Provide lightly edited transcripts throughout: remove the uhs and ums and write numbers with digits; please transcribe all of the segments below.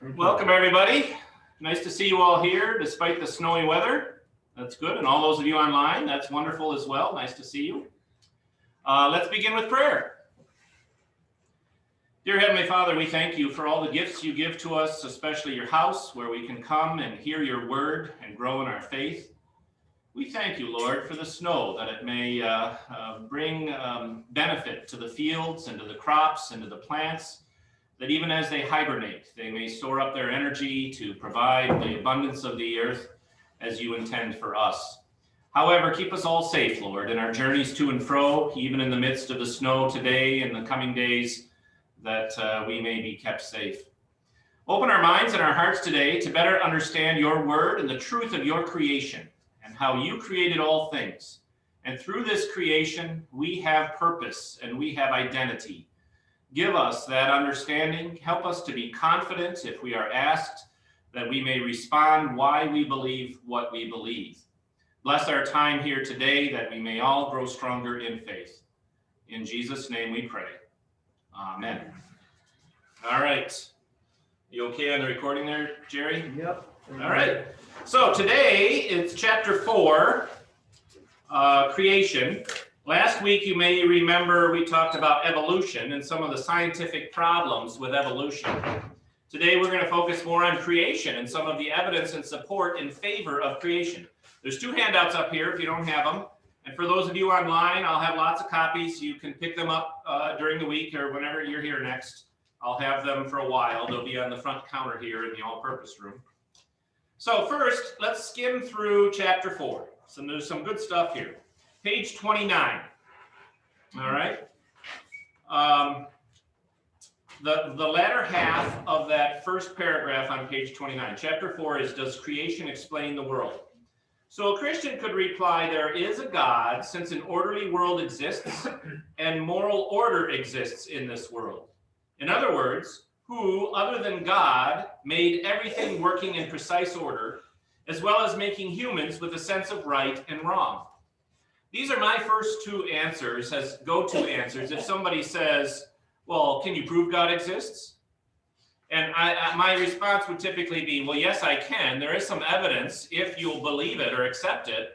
Welcome, everybody. Nice to see you all here despite the snowy weather. That's good. And all those of you online, that's wonderful as well. Nice to see you. Let's begin with prayer. Dear Heavenly Father, we thank you for all the gifts you give to us, especially your house, where we can come and hear your word and grow in our faith. We thank you, Lord, for the snow, that it may bring benefit to the fields and to the crops and to the plants, that even as they hibernate, they may store up their energy to provide the abundance of the earth as you intend for us. However, keep us all safe, Lord, in our journeys to and fro, even in the midst of the snow today and the coming days, that we may be kept safe. Open our minds and our hearts today to better understand your word and the truth of your creation and how you created all things. And through this creation, we have purpose and we have identity. Give us that understanding. Help us to be confident if we are asked, that we may respond why we believe what we believe. Bless our time here today, that we may all grow stronger in faith. In Jesus' name we pray. Amen. All right. You okay on the recording there, Jerry? Yep. All right. So today it's chapter 4, creation. Last week, you may remember we talked about evolution and some of the scientific problems with evolution. Today, we're going to focus more on creation and some of the evidence and support in favor of creation. There's 2 handouts up here if you don't have them. And for those of you online, I'll have lots of copies. You can pick them up during the week or whenever you're here next. I'll have them for a while. They'll be on the front counter here in the all-purpose room. So first, let's skim through chapter 4. So there's some good stuff here. Page 29, all right? The latter half of that first paragraph on page 29, chapter 4 is, does creation explain the world? So a Christian could reply, there is a God, since an orderly world exists and moral order exists in this world. In other words, who, other than God, made everything working in precise order, as well as making humans with a sense of right and wrong. These are my first 2 answers as go-to answers. If somebody says, well, can you prove God exists? And my response would typically be, well, yes, I can. There is some evidence if you'll believe it or accept it.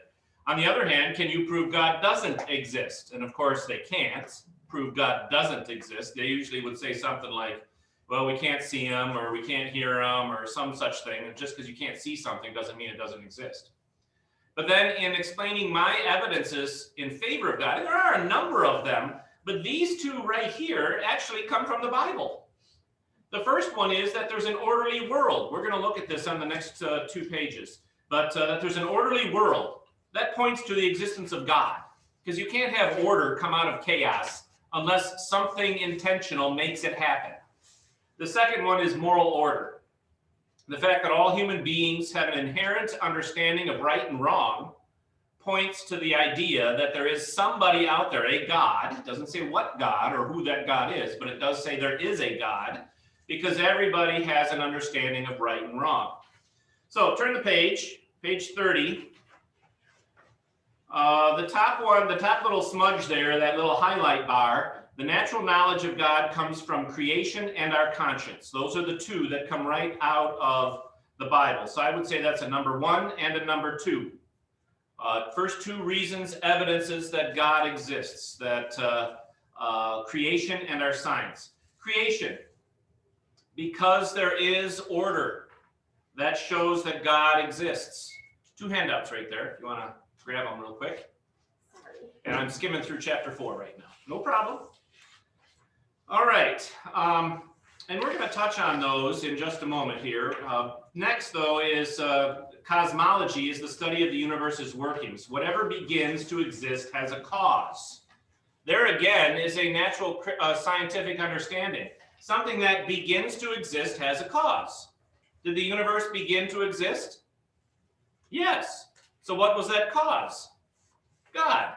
On the other hand, can you prove God doesn't exist? And of course, they can't prove God doesn't exist. They usually would say something like, well, we can't see him or we can't hear him or some such thing. And just because you can't see something doesn't mean it doesn't exist. But then in explaining my evidences in favor of God, and there are a number of them, but these 2 right here actually come from the Bible. The first one is that there's an orderly world. We're going to look at this on the next 2 pages. But that there's an orderly world. That points to the existence of God. Because you can't have order come out of chaos unless something intentional makes it happen. The second one is moral order. The fact that all human beings have an inherent understanding of right and wrong points to the idea that there is somebody out there, a God. It doesn't say what God or who that God is, but it does say there is a God, because everybody has an understanding of right and wrong. So turn the page 30. The top one, the top little smudge there, that little highlight bar, the natural knowledge of God comes from creation and our conscience. Those are the 2 that come right out of the Bible. So I would say that's a number 1 and a number 2. First 2 reasons, evidences that God exists, that creation and our science. Creation, because there is order, that shows that God exists. 2 handouts right there, if you want to grab them real quick. And I'm skimming through chapter 4 right now. No problem. All right. And we're going to touch on those in just a moment here. Next, though, is cosmology is the study of the universe's workings. Whatever begins to exist has a cause. There again is a natural scientific understanding. Something that begins to exist has a cause. Did the universe begin to exist? Yes. So what was that cause? God.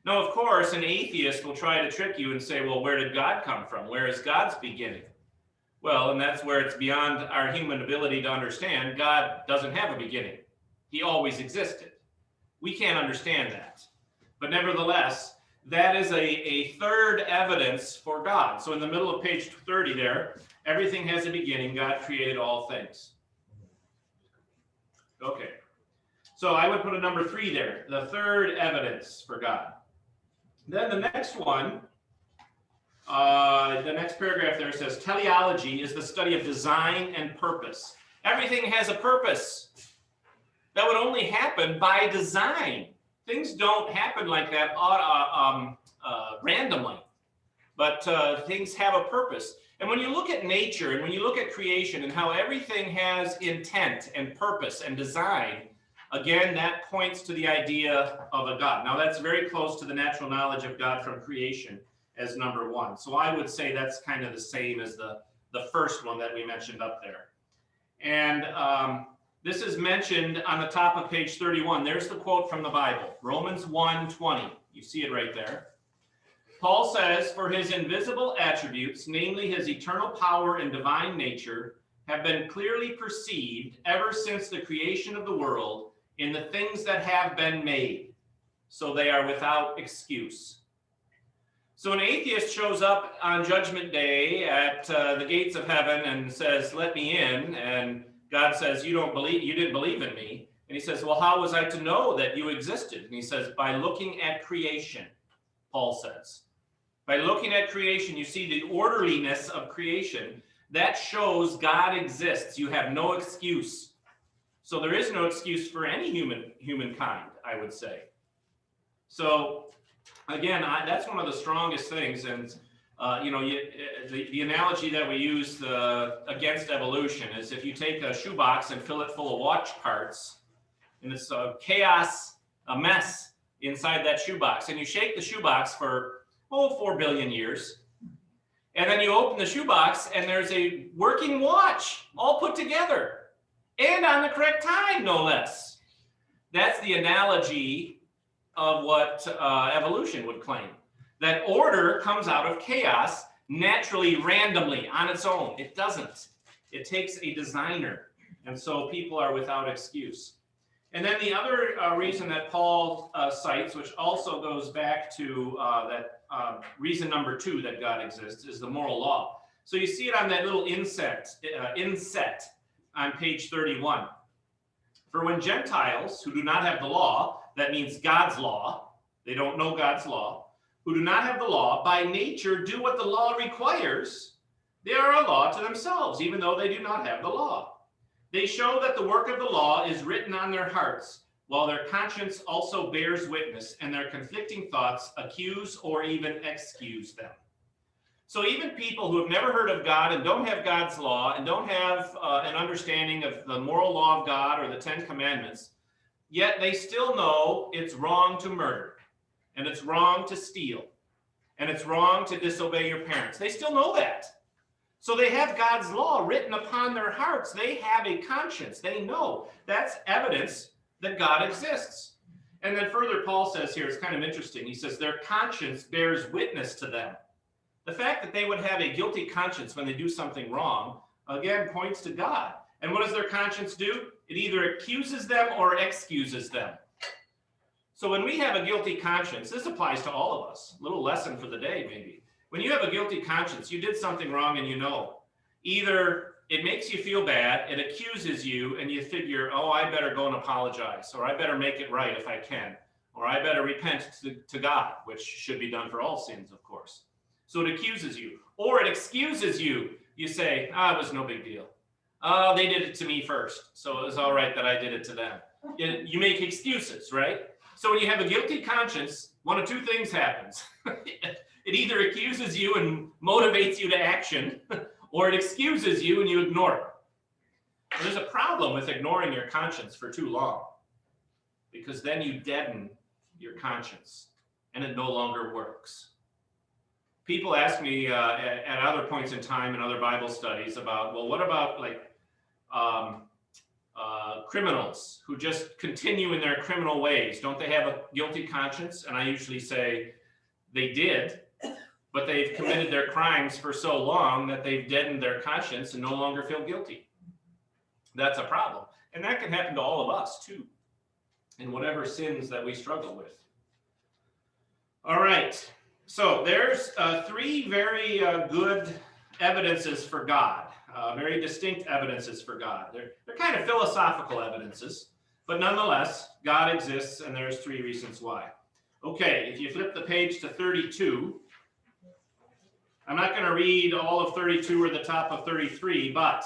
Now, of course, an atheist will try to trick you and say, well, where did God come from? Where is God's beginning? Well, and that's where it's beyond our human ability to understand. God doesn't have a beginning. He always existed. We can't understand that. But nevertheless, that is a third evidence for God. So in the middle of page 30 there, Everything has a beginning. God created all things. Okay. So I would put a number 3 there, the third evidence for God. Then the next one, the next paragraph there says, teleology is the study of design and purpose. Everything has a purpose. That would only happen by design. Things don't happen like that randomly, but things have a purpose. And when you look at nature and when you look at creation and how everything has intent and purpose and design, again, that points to the idea of a God. Now, that's very close to the natural knowledge of God from creation as number 1. So I would say that's kind of the same as the first one that we mentioned up there. And this is mentioned on the top of page 31. There's the quote from the Bible, Romans 1:20. You see it right there. Paul says, for his invisible attributes, namely his eternal power and divine nature, have been clearly perceived ever since the creation of the world in the things that have been made, so they are without excuse. So an atheist shows up on Judgment Day at the gates of heaven and says, let me in, and God says, you didn't believe in me. And he says, well, how was I to know that you existed? And he says, by looking at creation, Paul says. By looking at creation, you see the orderliness of creation. That shows God exists. You have no excuse. So there is no excuse for any humankind, I would say. So again, that's one of the strongest things. And the analogy that we use against evolution is if you take a shoebox and fill it full of watch parts, and it's a chaos, a mess inside that shoebox, and you shake the shoebox for 4 billion years, and then you open the shoebox and there's a working watch all put together and on the correct time, no less. That's the analogy of what evolution would claim. That order comes out of chaos naturally, randomly, on its own. It doesn't. It takes a designer. And so people are without excuse. And then the other reason that Paul cites, which also goes back to reason number 2 that God exists, is the moral law. So you see it on that little inset on page 31. For when Gentiles who do not have the law, that means God's law, they don't know God's law, who do not have the law, by nature do what the law requires, they are a law to themselves, even though they do not have the law. They show that the work of the law is written on their hearts, while their conscience also bears witness, and their conflicting thoughts accuse or even excuse them. So even people who have never heard of God and don't have God's law and don't have an understanding of the moral law of God or the 10 Commandments, yet they still know it's wrong to murder, and it's wrong to steal, and it's wrong to disobey your parents. They still know that. So they have God's law written upon their hearts. They have a conscience. They know. That's evidence that God exists. And then further, Paul says here, it's kind of interesting. He says their conscience bears witness to them. The fact that they would have a guilty conscience when they do something wrong, again, points to God. And what does their conscience do? It either accuses them or excuses them. So when we have a guilty conscience, this applies to all of us. A little lesson for the day, maybe. When you have a guilty conscience, you did something wrong and you know. Either it makes you feel bad, it accuses you, and you figure, oh, I better go and apologize, or I better make it right if I can, or I better repent to God, which should be done for all sins, of course. So it accuses you. Or it excuses you. You say, it was no big deal. Oh, they did it to me first, so it was all right that I did it to them. You make excuses, right? So when you have a guilty conscience, one of two things happens. It either accuses you and motivates you to action, or it excuses you and you ignore it. But there's a problem with ignoring your conscience for too long, because then you deaden your conscience and it no longer works. People ask me at other points in time in other Bible studies about, well, what about criminals who just continue in their criminal ways? Don't they have a guilty conscience? And I usually say they did, but they've committed their crimes for so long that they've deadened their conscience and no longer feel guilty. That's a problem. And that can happen to all of us too, in whatever sins that we struggle with. All right. So there's 3 very good evidences for God, very distinct evidences for God. They're kind of philosophical evidences, but nonetheless, God exists, and there's 3 reasons why. Okay, if you flip the page to 32, I'm not going to read all of 32 or the top of 33, but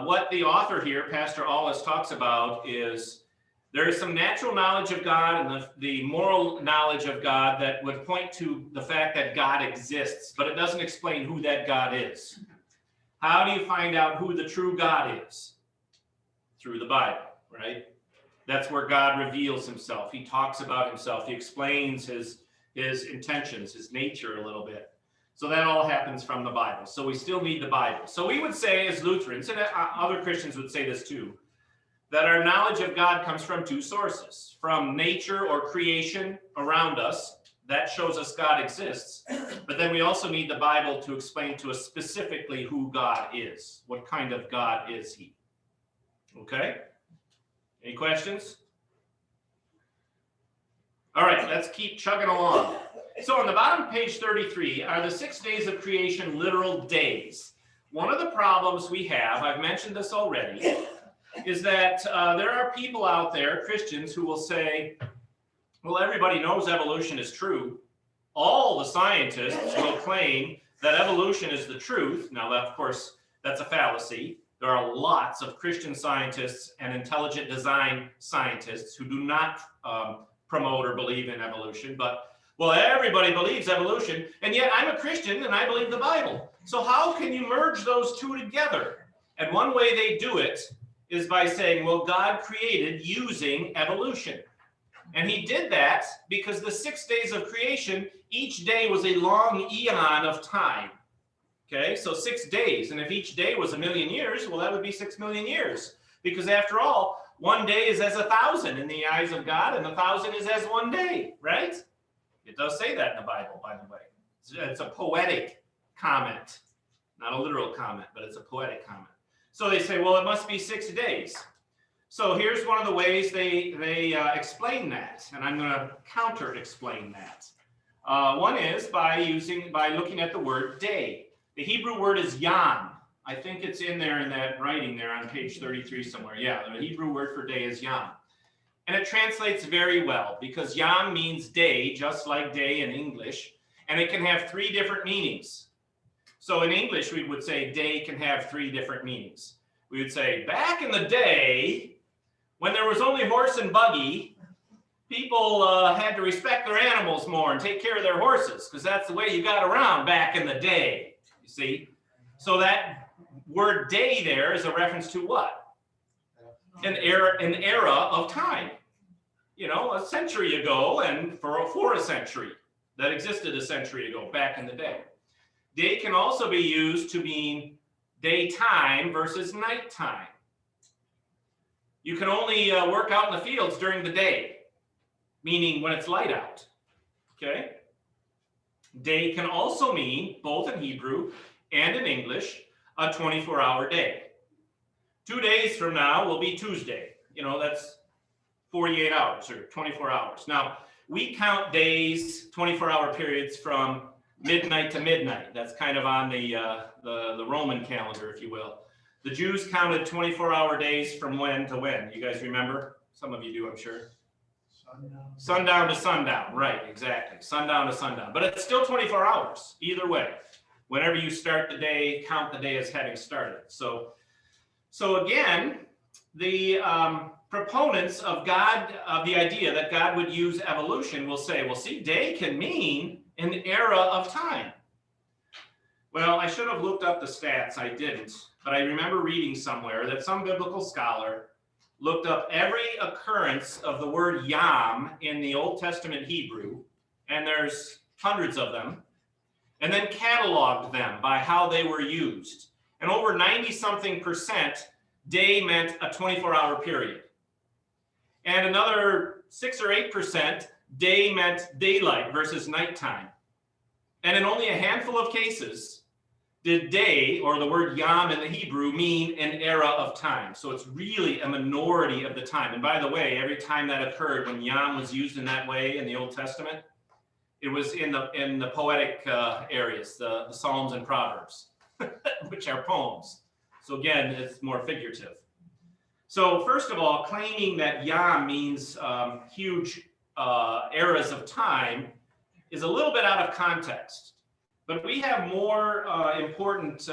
what the author here, Pastor Allis, talks about is there is some natural knowledge of God and the moral knowledge of God that would point to the fact that God exists, but it doesn't explain who that God is. How do you find out who the true God is? Through the Bible, right? That's where God reveals himself. He talks about himself. He explains his intentions, his nature a little bit. So that all happens from the Bible. So we still need the Bible. So we would say as Lutherans, and other Christians would say this too, that our knowledge of God comes from 2 sources. From nature or creation around us, that shows us God exists. But then we also need the Bible to explain to us specifically who God is. What kind of God is he? Okay? Any questions? All right, let's keep chugging along. So on the bottom of page 33 are the 6 days of creation literal days. One of the problems we have, I've mentioned this already, is that there are people out there, Christians, who will say, well, everybody knows evolution is true. All the scientists will claim that evolution is the truth. Now, that, of course, that's a fallacy. There are lots of Christian scientists and intelligent design scientists who do not promote or believe in evolution, but well, everybody believes evolution, and yet I'm a Christian and I believe the Bible. So how can you merge those 2 together? And one way they do it is by saying, well, God created using evolution. And he did that because the 6 days of creation, each day was a long eon of time. Okay, so 6 days. And if each day was 1,000,000 years, well, that would be 6 million years. Because after all, 1 day is as 1,000 in the eyes of God, and 1,000 is as 1 day, right? It does say that in the Bible, by the way. It's a poetic comment, not a literal comment, but it's a poetic comment. So they say, well, it must be 6 days. So here's one of the ways they explain that, and I'm going to counter-explain that. One is by looking at the word day. The Hebrew word is yom. I think it's in there in that writing there on page 33 somewhere. Yeah, the Hebrew word for day is yom. And it translates very well because yom means day, just like day in English, and it can have 3 different meanings. So in English, we would say day can have 3 different meanings. We would say, back in the day, when there was only horse and buggy, people had to respect their animals more and take care of their horses because that's the way you got around back in the day, you see? So that word day there is a reference to what? An era of time, you know, a century ago and for a century that existed a century ago back in the day. Day can also be used to mean daytime versus nighttime. You can only work out in the fields during the day, meaning when it's light out, okay? Day can also mean, both in Hebrew and in English, a 24-hour day. 2 days from now will be Tuesday. You know, that's 48 hours or 24 hours. Now, we count days, 24-hour periods from midnight to midnight. That's kind of on the Roman calendar, if you will. The Jews counted 24-hour days from when to when. You guys remember? Some of you do, I'm sure. Sundown to sundown. Right, exactly. Sundown to sundown. But it's still 24 hours, either way. Whenever you start the day, count the day as having started. So again, the proponents of God, of the idea that God would use evolution will say, well, see, day can mean an era of time. Well, I should have looked up the stats. I didn't, but I remember reading somewhere that some biblical scholar looked up every occurrence of the word yom in the Old Testament Hebrew, and there's hundreds of them, and then cataloged them by how they were used. And over 90-something% day meant a 24-hour period. And another 6 or 8% day meant daylight versus nighttime. And in only a handful of cases did day, or the word yom in the Hebrew, mean an era of time. So it's really a minority of the time. And by the way, every time that occurred when yom was used in that way in the Old Testament, It was in the poetic areas, the Psalms and Proverbs, which are poems. So again, it's more figurative. So first of all, claiming that yom means huge eras of time is a little bit out of context. But we have more important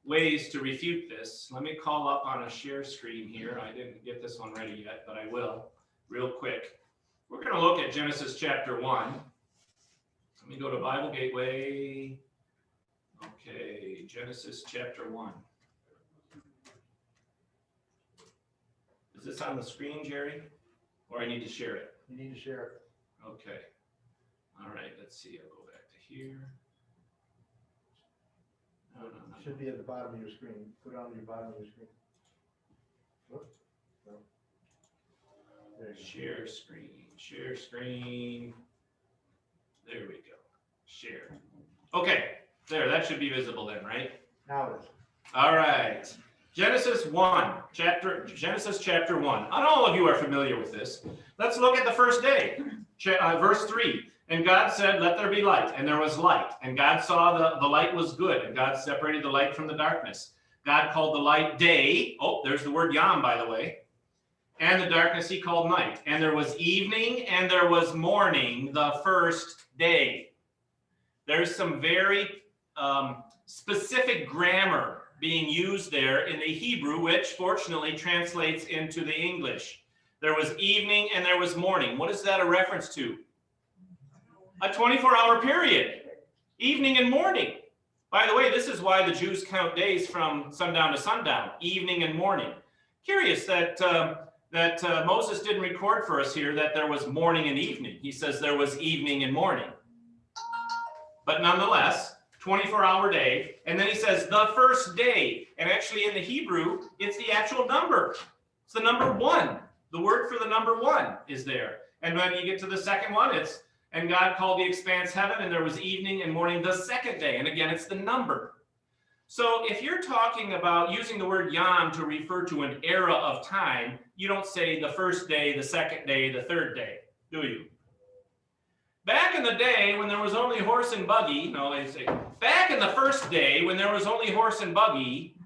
ways to refute this. Let me call up on a share screen here. I didn't get this one ready yet, but I will real quick. We're going to look at Genesis chapter 1. Let me go to Bible Gateway. Okay, Genesis chapter 1. Is this on the screen, Jerry? Or I need to share it? You need to share it. Okay. All right, let's see. I'll go back to here. No. Should be at the bottom of your screen. Go down to your bottom of your screen. Whoops. No. There you go. Share screen. Share screen. There we go. Share. Okay. There, that should be visible then, right? Now it is. All right. Genesis chapter 1. Not all of you are familiar with this. Let's look at the first day. Verse 3. And God said, let there be light. And there was light. And God saw the light was good. And God separated the light from the darkness. God called the light day. Oh, there's the word yom, by the way. And the darkness he called night. And there was evening and there was morning the first day. There's some very specific grammar being used there in the Hebrew, which fortunately translates into the English. There was evening and there was morning. What is that a reference to? A 24-hour period, evening and morning. By the way, this is why the Jews count days from sundown to sundown, evening and morning. Curious that Moses didn't record for us here that there was morning and evening. He says there was evening and morning. But nonetheless, 24-hour day. And then he says the first day. And actually in the Hebrew, it's the actual number. It's the number 1. The word for the number 1 is there. And when you get to the second one, it's, and God called the expanse heaven, and there was evening and morning the second day. And again, it's the number. So if you're talking about using the word yom to refer to an era of time, you don't say the first day, the second day, the third day, do you? Back in the day when there was only horse and buggy, no, they say, back in the first day when there was only horse and buggy,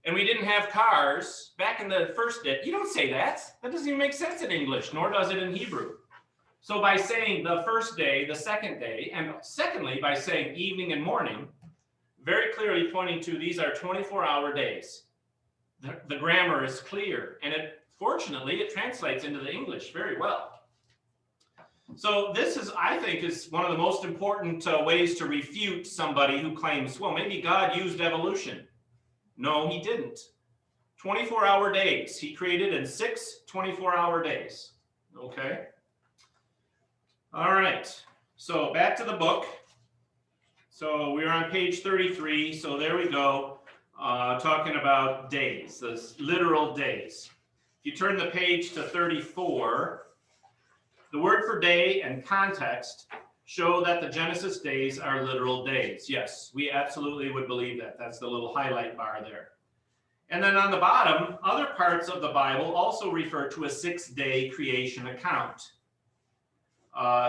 and we didn't have cars, back in the first day, you don't say that. That doesn't even make sense in English, nor does it in Hebrew. So by saying the first day, the second day, and secondly, by saying evening and morning, very clearly pointing to these are 24-hour days. The grammar is clear, and fortunately, it translates into the English very well. So this is, I think, is one of the most important ways to refute somebody who claims, well, maybe God used evolution. No, he didn't. 24-hour days. He created in 6 24-hour days. Okay? All right. So back to the book. So we're on page 33. So there we go. Talking about days, those literal days. If you turn the page to 34, the word for day and context show that the Genesis days are literal days. Yes, we absolutely would believe that. That's the little highlight bar there. And then on the bottom, other parts of the Bible also refer to a 6-day creation account.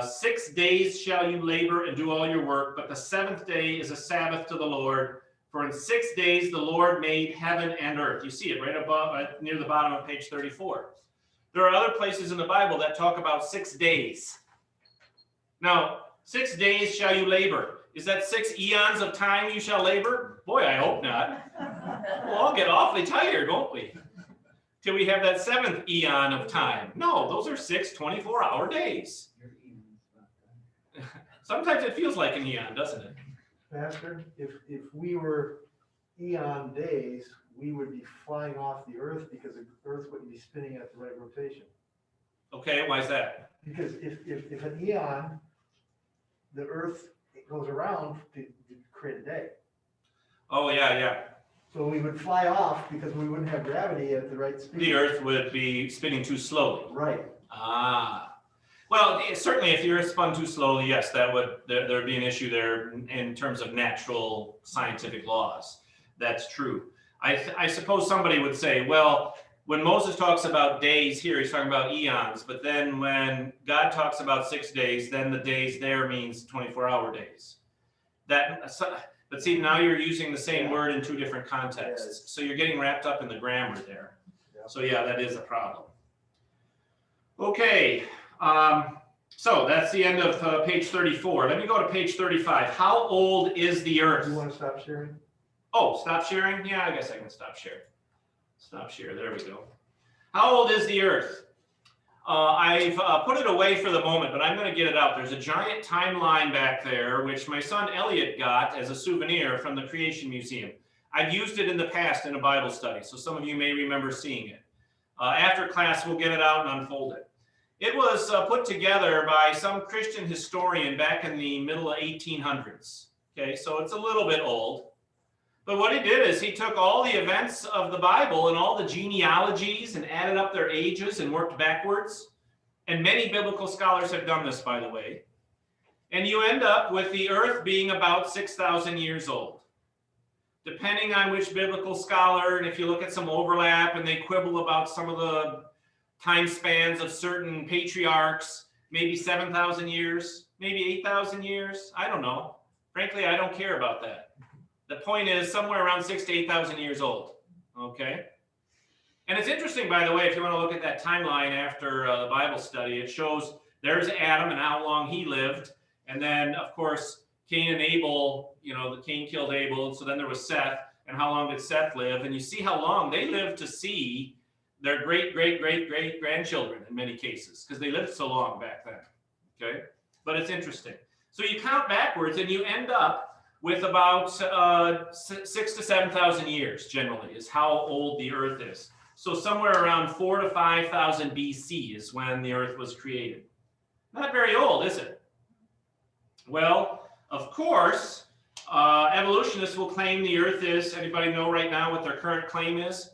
6 days shall you labor and do all your work, but the 7th day is a Sabbath to the Lord. For in 6 days the Lord made heaven and earth. You see it right above, near the bottom of page 34. There are other places in the Bible that talk about 6 days. Now, 6 days shall you labor. Is that 6 eons of time you shall labor? Boy, I hope not. We'll all get awfully tired, won't we? Till we have that 7th eon of time. No, those are 6 24-hour days. Sometimes it feels like an eon, doesn't it? Pastor, if we were eon days, we would be flying off the Earth because the Earth wouldn't be spinning at the right rotation. Okay, why is that? Because if an eon, the Earth goes around to create a day. Oh, yeah. So we would fly off because we wouldn't have gravity at the right speed. The Earth would be spinning too slowly. Right. Ah. Well, certainly if the Earth spun too slowly, yes, there'd be an issue there in terms of natural scientific laws. That's true. I suppose somebody would say, well, when Moses talks about days here, he's talking about eons. But then when God talks about 6 days, then the days there means 24-hour days. But see, now you're using the same word in two different contexts. So you're getting wrapped up in the grammar there. So yeah, that is a problem. Okay, so that's the end of page 34. Let me go to page 35. How old is the Earth? Do you want to stop sharing? Oh, stop sharing? Yeah, I guess I can stop share. Stop share, there we go. How old is the Earth? I've put it away for the moment, but I'm going to get it out. There's a giant timeline back there, which my son Elliot got as a souvenir from the Creation Museum. I've used it in the past in a Bible study, so some of you may remember seeing it. After class, we'll get it out and unfold it. It was put together by some Christian historian back in the middle of 1800s. Okay, so it's a little bit old. But what he did is he took all the events of the Bible and all the genealogies and added up their ages and worked backwards. And many biblical scholars have done this, by the way. And you end up with the Earth being about 6,000 years old. Depending on which biblical scholar, and if you look at some overlap and they quibble about some of the time spans of certain patriarchs, maybe 7,000 years, maybe 8,000 years, I don't know. Frankly, I don't care about that. The point is somewhere around 6,000 to 8,000 years old, okay? And it's interesting, by the way, if you want to look at that timeline after the Bible study, it shows there's Adam and how long he lived. And then, of course, Cain and Abel, Cain killed Abel. So then there was Seth. And how long did Seth live? And you see how long they lived to see their great-great-great-great-grandchildren in many cases, because they lived so long back then, okay? But it's interesting. So you count backwards and you end up with about 6,000 to 7,000 years, generally, is how old the Earth is. So somewhere around 4,000 to 5,000 BC is when the Earth was created. Not very old, is it? Well, of course, evolutionists will claim the Earth is, anybody know right now what their current claim is?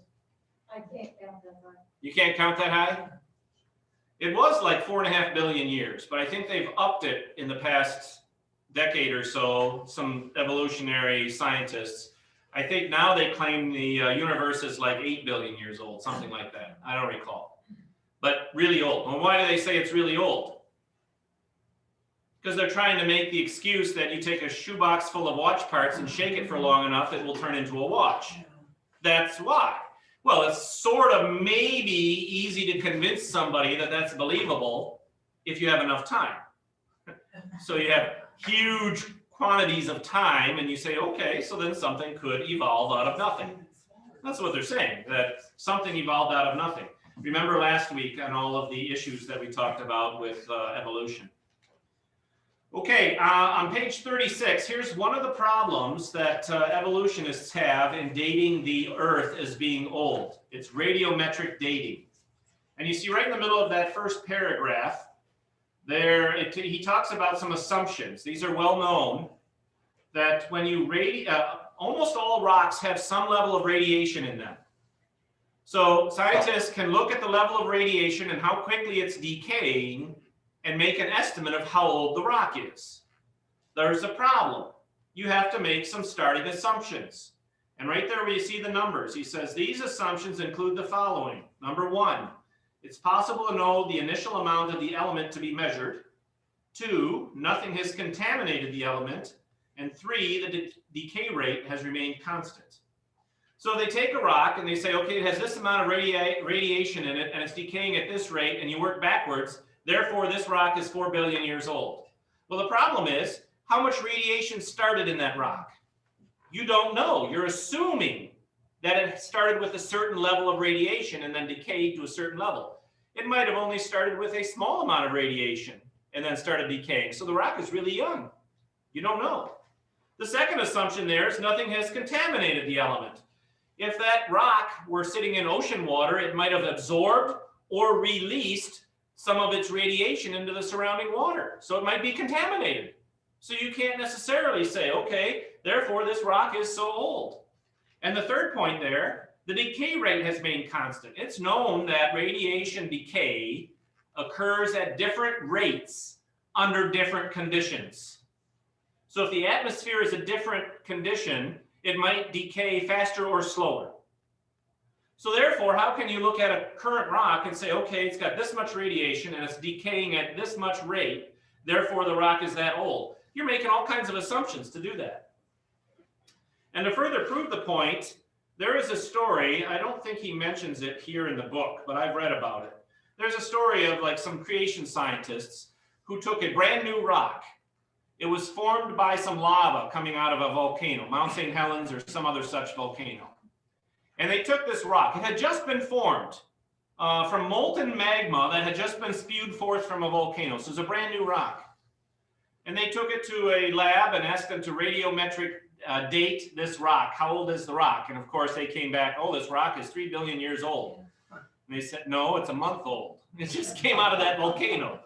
I can't count that high. You can't count that high? It was like 4.5 billion years, but I think they've upped it in the past decade or so, some evolutionary scientists. I think now they claim the universe is like 8 billion years old, something like that. I don't recall. But really old. Well, why do they say it's really old? Because they're trying to make the excuse that you take a shoebox full of watch parts and shake it for long enough, it will turn into a watch. That's why. Well, it's sort of maybe easy to convince somebody that that's believable if you have enough time. So you have huge quantities of time and you say, okay, so then something could evolve out of nothing. That's what they're saying, that something evolved out of nothing. Remember last week on all of the issues that we talked about with evolution. Okay, on page 36, here's one of the problems that evolutionists have in dating the Earth as being old. It's radiometric dating. And you see right in the middle of that first paragraph, he talks about some assumptions. These are well known, that when you almost all rocks have some level of radiation in them. So scientists can look at the level of radiation and how quickly it's decaying and make an estimate of how old the rock is. There's a problem. You have to make some starting assumptions. And right there where you see the numbers, he says these assumptions include the following. Number 1, it's possible to know the initial amount of the element to be measured. 2, nothing has contaminated the element. And 3, the decay rate has remained constant. So they take a rock and they say, okay, it has this amount of radiation in it and it's decaying at this rate, and you work backwards. Therefore, this rock is 4 billion years old. Well, the problem is, how much radiation started in that rock? You don't know. You're assuming that it started with a certain level of radiation and then decayed to a certain level. It might have only started with a small amount of radiation and then started decaying. So the rock is really young. You don't know. The second assumption there is nothing has contaminated the element. If that rock were sitting in ocean water, it might have absorbed or released some of its radiation into the surrounding water. So it might be contaminated. So you can't necessarily say, okay, therefore this rock is so old. And the third point there, the decay rate has remained constant. It's known that radiation decay occurs at different rates under different conditions. So if the atmosphere is a different condition, it might decay faster or slower. So therefore, how can you look at a current rock and say, okay, it's got this much radiation and it's decaying at this much rate, therefore the rock is that old? You're making all kinds of assumptions to do that. And to further prove the point, there is a story, I don't think he mentions it here in the book, but I've read about it. There's a story of like some creation scientists who took a brand new rock. It was formed by some lava coming out of a volcano, Mount St. Helens or some other such volcano. And they took this rock. It had just been formed from molten magma that had just been spewed forth from a volcano. So it was a brand new rock. And they took it to a lab and asked them to radiometric date this rock. How old is the rock? And of course they came back, oh, this rock is 3 billion years old. And they said, no, it's a month old. It just came out of that volcano.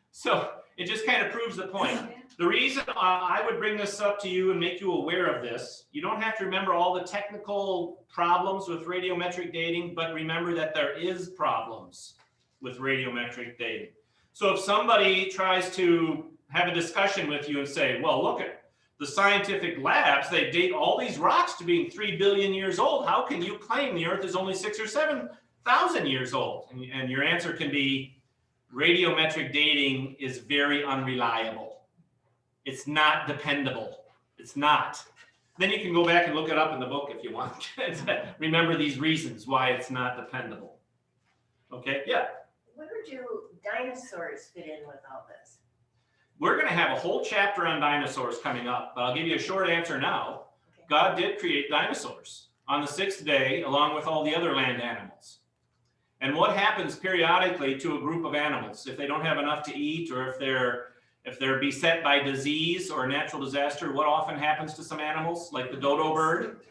So it just kind of proves the point. The reason I would bring this up to you and make you aware of this, you don't have to remember all the technical problems with radiometric dating, but remember that there is problems with radiometric dating. So if somebody tries to have a discussion with you and say, well, look at the scientific labs, they date all these rocks to being 3 billion years old. How can you claim the Earth is only 6,000 or 7,000 years old? And your answer can be, radiometric dating is very unreliable. It's not dependable. It's not. Then you can go back and look it up in the book if you want. Remember these reasons why it's not dependable. Okay, yeah. Where do dinosaurs fit in with all this? We're going to have a whole chapter on dinosaurs coming up, but I'll give you a short answer now. Okay. God did create dinosaurs on the 6th day along with all the other land animals. And what happens periodically to a group of animals if they don't have enough to eat, or if they're beset by disease or natural disaster, what often happens to some animals, like the dodo bird?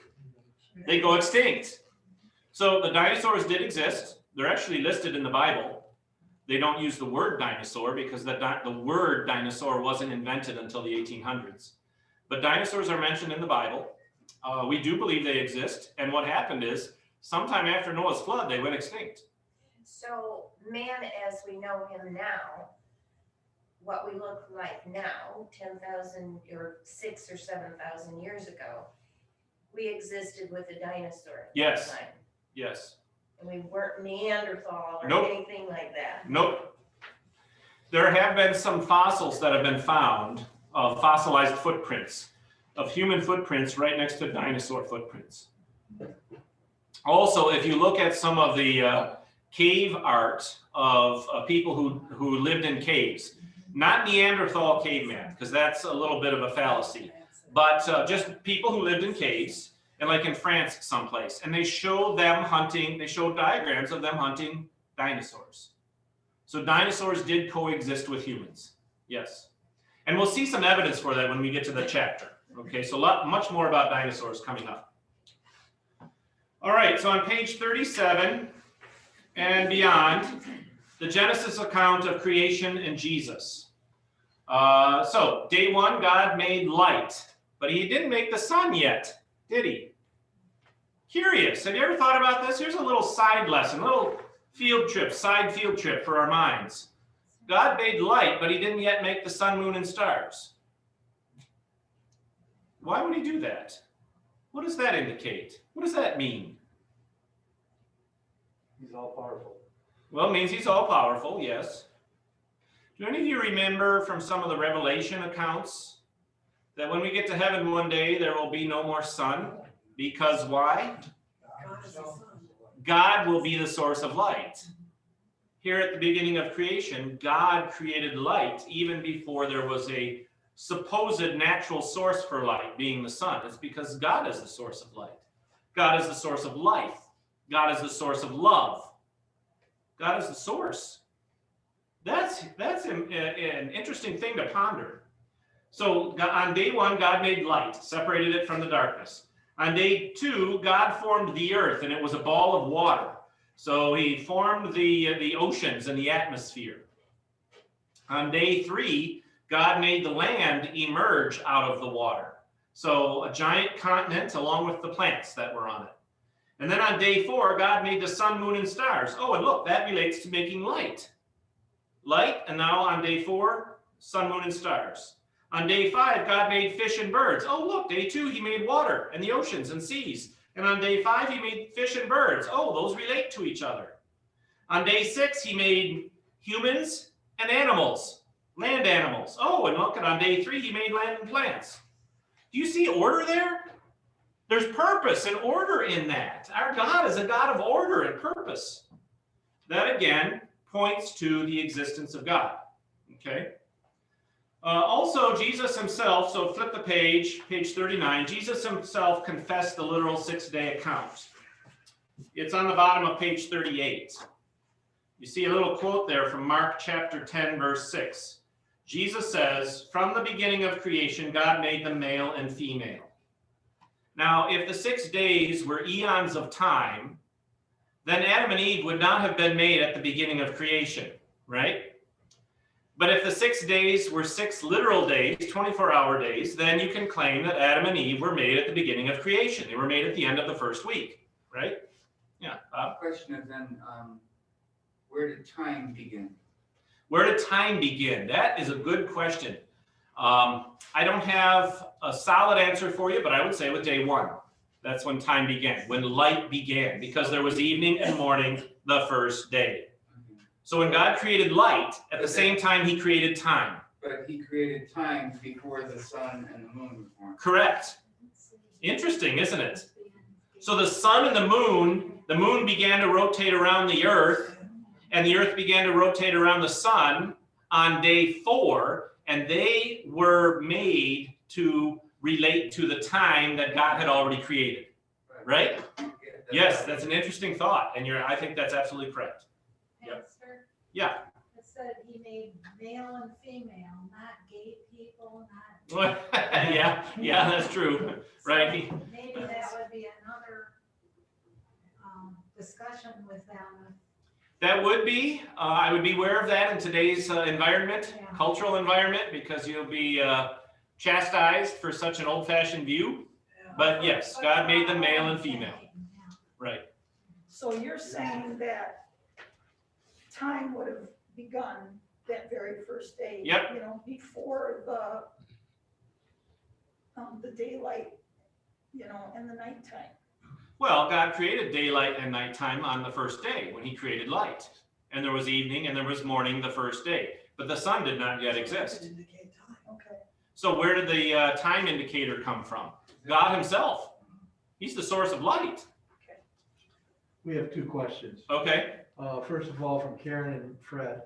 They go extinct. So the dinosaurs did exist. They're actually listed in the Bible. They don't use the word dinosaur because the word dinosaur wasn't invented until the 1800s. But dinosaurs are mentioned in the Bible. We do believe they exist. And what happened is, sometime after Noah's flood, they went extinct. So man, as we know him now, what we look like now, 10,000 or 6,000 or 7,000 years ago, we existed with a dinosaur at Yes. that time. Yes. And we weren't Neanderthal or Nope. anything like that. Nope. There have been some fossils that have been found of fossilized footprints, of human footprints right next to dinosaur footprints. Also, if you look at some of the cave art of people who lived in caves, not Neanderthal caveman, because that's a little bit of a fallacy, but just people who lived in caves, and like in France someplace, and they show them hunting, they show diagrams of them hunting dinosaurs. So dinosaurs did coexist with humans, yes. And we'll see some evidence for that when we get to the chapter. Okay, so much more about dinosaurs coming up. All right, so on page 37 and beyond, the Genesis account of creation and Jesus. So day 1, God made light, but he didn't make the sun yet, did he? Curious, have you ever thought about this? Here's a little side lesson, a little field trip, side field trip for our minds. God made light, but he didn't yet make the sun, moon, and stars. Why would he do that? What does that indicate? What does that mean? He's all powerful. Well, it means he's all powerful, yes. Do any of you remember from some of the Revelation accounts that when we get to heaven one day, there will be no more sun? Because why? God will be the source of light. Here at the beginning of creation, God created light even before there was a supposed natural source for light, being the sun. It's because God is the source of light. God is the source of life. God is the source of love. God is the source. That's an interesting thing to ponder. So on day 1, God made light, separated it from the darkness. On day 2, God formed the earth, and it was a ball of water. So he formed the oceans and the atmosphere. On day 3, God made the land emerge out of the water. So a giant continent along with the plants that were on it. And then on day 4, God made the sun, moon, and stars. Oh, and look, that relates to making light. Light, and now on day 4, sun, moon, and stars. On day 5, God made fish and birds. Oh, look, day 2, he made water and the oceans and seas. And on day 5, he made fish and birds. Oh, those relate to each other. On day 6, he made humans and animals, land animals. Oh, and look, on day 3, he made land and plants. Do you see order there? There's purpose and order in that. Our God is a God of order and purpose. That, again, points to the existence of God. Okay? Also, Jesus himself, so flip the page 39, Jesus himself confessed the literal 6-day account. It's on the bottom of page 38. You see a little quote there from Mark chapter 10, verse 6. Jesus says, "From the beginning of creation, God made them male and female." Now, if the 6 days were eons of time, then Adam and Eve would not have been made at the beginning of creation, right? But if the 6 days were 6 literal days, 24-hour days, then you can claim that Adam and Eve were made at the beginning of creation. They were made at the end of the first week, right? Yeah, Bob? The question is then, where did time begin? Where did time begin? That is a good question. I don't have a solid answer for you, but I would say with day 1. That's when time began, when light began, because there was evening and morning the first day. So when God created light, at the same time he created time. But he created time before the sun and the moon were born. Correct. Interesting, isn't it? So the sun and the moon began to rotate around the earth, and the earth began to rotate around the sun on day 4, and they were made to relate to the time that God had already created. Right? Yes, that's an interesting thought, and I think that's absolutely correct. Yep. Pastor, Yeah. it said he made male and female, not gay people, not. yeah, that's true. Right. Maybe that would be another discussion with them. That would be. I would be aware of that in today's environment, Yeah. cultural environment, because you'll be chastised for such an old-fashioned view. But yes, God made them male and female. Right. So you're saying that time would have begun that very first day? Yep. You know, before the daylight, you know, and the nighttime. Well, God created daylight and nighttime on the first day when he created light. And there was evening and there was morning the first day. But the sun did not yet exist. Okay. So where did the time indicator come from? God himself. He's the source of light. We have 2 questions. Okay. First of all, from Karen and Fred,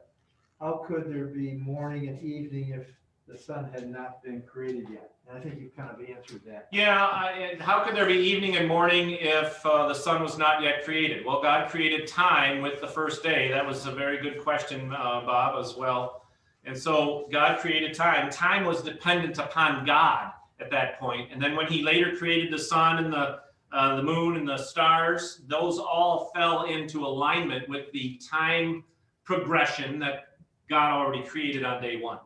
how could there be morning and evening if the sun had not been created yet? And I think you kind of answered that. Yeah, how could there be evening and morning if the sun was not yet created? Well, God created time with the first day. That was a very good question, Bob, as well. And so God created time. Time was dependent upon God at that point. And then when he later created the sun and the moon and the stars, those all fell into alignment with the time progression that God already created on day 1.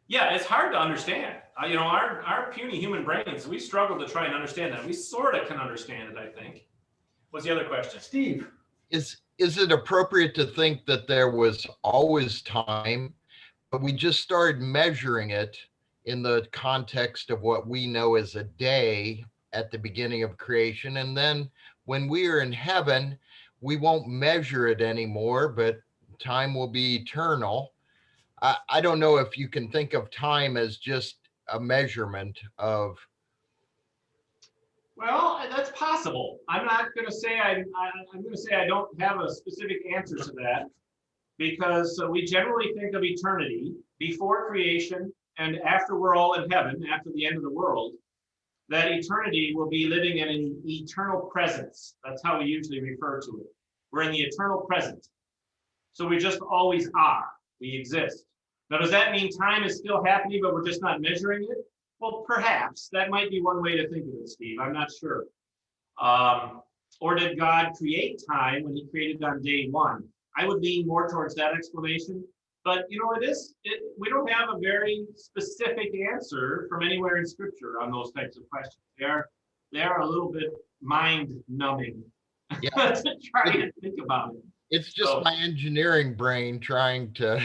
Yeah, it's hard to understand. Our puny human brains, we struggle to try and understand that. We sort of can understand it, I think. What's the other question? Steve. Is it appropriate to think that there was always time, but we just started measuring it in the context of what we know as a day at the beginning of creation? And then when we are in heaven, we won't measure it anymore, but time will be eternal. I don't know if you can think of time as just a measurement of. Well, that's possible. I'm not going to say I'm going to say I don't have a specific answer to that, because we generally think of eternity before creation and after we're all in heaven, after the end of the world. That eternity will be living in an eternal presence. That's how we usually refer to it. We're in the eternal present. So we just always are. We exist. Now, does that mean time is still happening, but we're just not measuring it? Well, perhaps. That might be one way to think of it, Steve. I'm not sure. Or did God create time when he created on day 1? I would lean more towards that explanation. But, we don't have a very specific answer from anywhere in Scripture on those types of questions. They are a little bit mind-numbing to try and think about it. It's just my engineering brain trying to,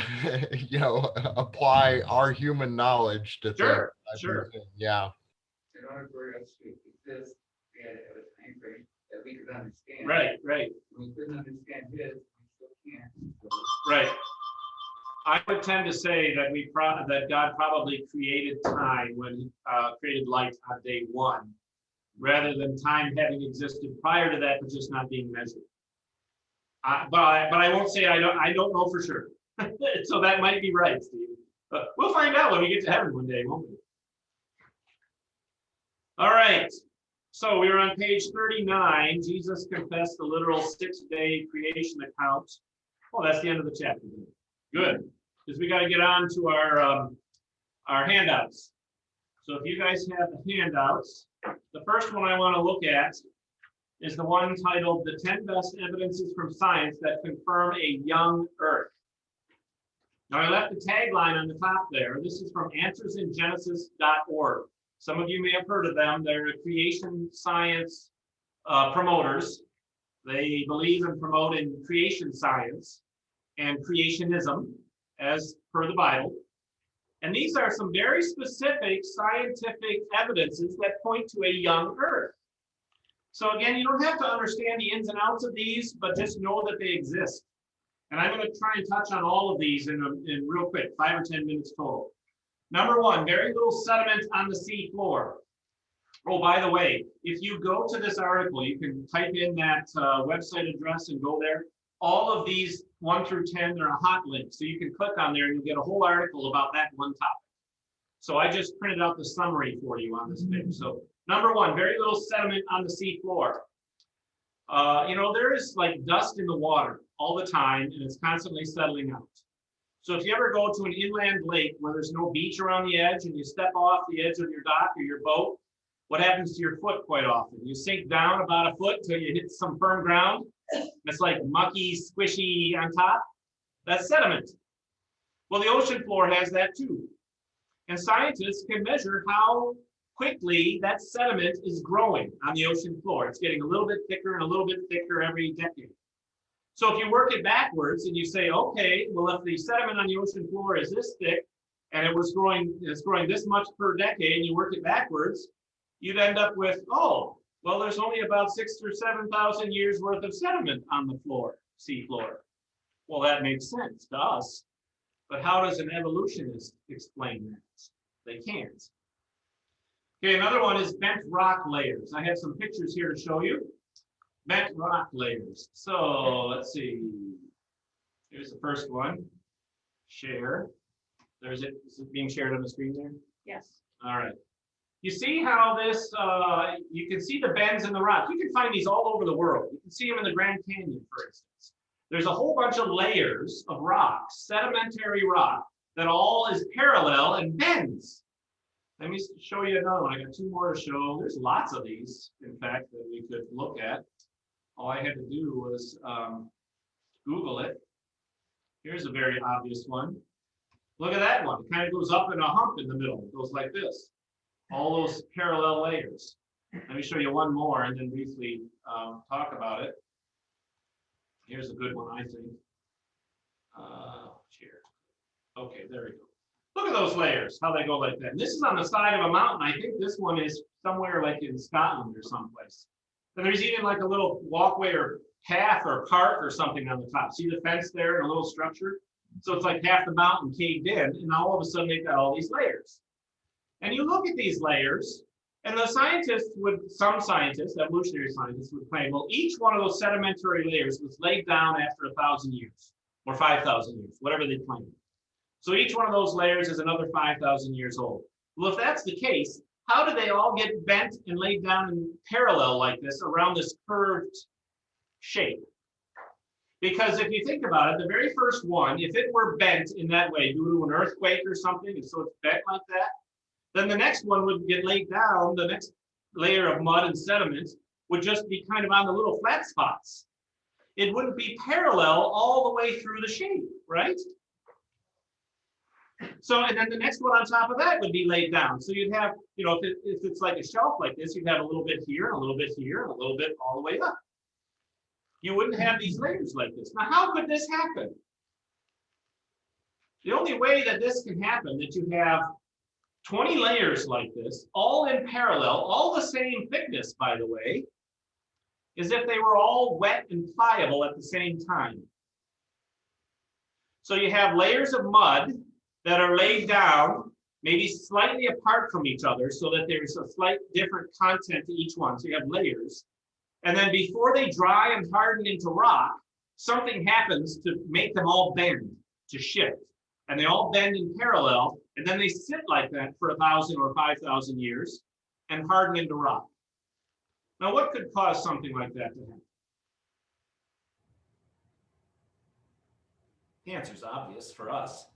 apply our human knowledge to Sure, things. sure. Yeah. In order for us to exist, we had to have a time frame. Right, right, We couldn't understand his, we still can't. So, right. I would tend to say that that God probably created time when he created light on day one, rather than time having existed prior to that, but just not being measured. But I won't say I don't know for sure. So that might be right, Steve. But we'll find out when we get to heaven one day, won't we? All right. So we were on page 39. Jesus confessed the literal 6-day creation account. Oh, that's the end of the chapter. Good, because we got to get on to our handouts. So if you guys have the handouts, the first one I want to look at is the one titled "The 10 Best Evidences from Science That Confirm a Young Earth." Now, I left the tagline on the top there. This is from answersingenesis.org. Some of you may have heard of them. They're creation science promoters. They believe and promote in creation science and creationism, as per the Bible. And these are some very specific scientific evidences that point to a young Earth. So again, you don't have to understand the ins and outs of these, but just know that they exist. And I'm going to try and touch on all of these in real quick, 5 or 10 minutes total. Number one, very little sediment on the sea floor. Oh, by the way, if you go to this article, you can type in that website address and go there. All of these 1 through 10, they're a hot link. So you can click on there and you'll get a whole article about that one topic. So I just printed out the summary for you on this page. So number one, very little sediment on the sea floor. There is like dust in the water all the time, and it's constantly settling out. So if you ever go to an inland lake where there's no beach around the edge and you step off the edge of your dock or your boat, what happens to your foot quite often? You sink down about a foot till you hit some firm ground. It's like mucky, squishy on top. That's sediment. Well, the ocean floor has that too. And scientists can measure how quickly that sediment is growing on the ocean floor. It's getting a little bit thicker and a little bit thicker every decade. So if you work it backwards and you say, okay, well, if the sediment on the ocean floor is this thick and it's growing this much per decade, and you work it backwards, you'd end up with, oh, well, there's only about 6,000 or 7,000 years worth of sediment on the floor, sea floor. Well, that makes sense to us, but how does an evolutionist explain that? They can't. Okay, another one is bent rock layers. I have some pictures here to show you. Bent rock layers. So let's see. Here's the first one. Share. Is it being shared on the screen there? Yes. All right. You see how this, you can see the bends in the rock. You can find these all over the world. You can see them in the Grand Canyon, for instance. There's a whole bunch of layers of rock, sedimentary rock, that all is parallel and bends. Let me show you another one. I got 2 more to show. There's lots of these, in fact, that we could look at. All I had to do was Google it. Here's a very obvious one. Look at that one. It kind of goes up in a hump in the middle. It goes like this. All those parallel layers. Let me show you one more and then briefly talk about it. Here's a good one, I think. Here. Okay, there we go. Look at those layers, how they go like that. And this is on the side of a mountain. I think this one is somewhere like in Scotland or someplace. And there's even like a little walkway or path or park or something on the top. See the fence there and a little structure? So it's like half the mountain caved in, and now all of a sudden they've got all these layers. And you look at these layers, and some scientists, evolutionary scientists, would claim, well, each one of those sedimentary layers was laid down after 1,000 years or 5,000 years, whatever they claim. So each one of those layers is another 5,000 years old. Well, if that's the case, how do they all get bent and laid down in parallel like this around this curved shape? Because if you think about it, the very first one, if it were bent in that way due to an earthquake or something, and so it's bent like that, then the next one would get laid down, the next layer of mud and sediment would just be kind of on the little flat spots. It wouldn't be parallel all the way through the shape, right? So, and then the next one on top of that would be laid down. So you'd have, if it's like a shelf like this, you'd have a little bit here, and a little bit here, and a little bit all the way up. You wouldn't have these layers like this. Now, how could this happen? The only way that this can happen, that you have 20 layers like this, all in parallel, all the same thickness, by the way, is if they were all wet and pliable at the same time. So you have layers of mud that are laid down, maybe slightly apart from each other so that there's a slight different content to each one. So you have layers. And then before they dry and harden into rock, something happens to make them all bend, to shift. And they all bend in parallel, and then they sit like that for 1,000 or 5,000 years and harden into rock. Now, what could cause something like that to happen? The answer's obvious for us.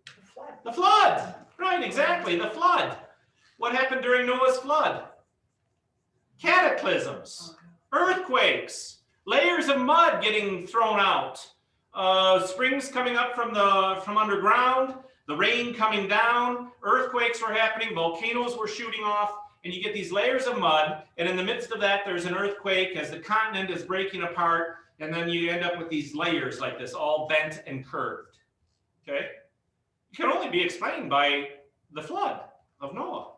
The flood. The flood. Right, exactly, the flood. What happened during Noah's flood? Cataclysms, earthquakes, layers of mud getting thrown out, springs coming up from underground, the rain coming down, earthquakes were happening, volcanoes were shooting off, and you get these layers of mud, and in the midst of that, there's an earthquake as the continent is breaking apart, and then you end up with these layers like this, all bent and curved, okay? It can only be explained by the flood of Noah.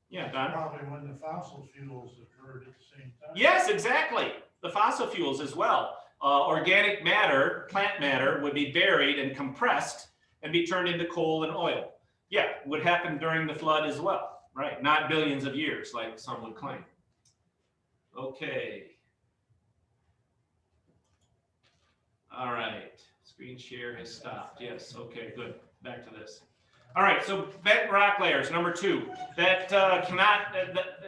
Yeah, Don? Probably when the fossil fuels occurred at the same time. Yes, exactly. The fossil fuels as well. Organic matter, plant matter, would be buried and compressed and be turned into coal and oil. Yeah, would happen during the flood as well, right? Not billions of years like some would claim. Okay. All right. Screen share has stopped. Yes, okay, good. Back to this. All right, so bent rock layers, number 2, that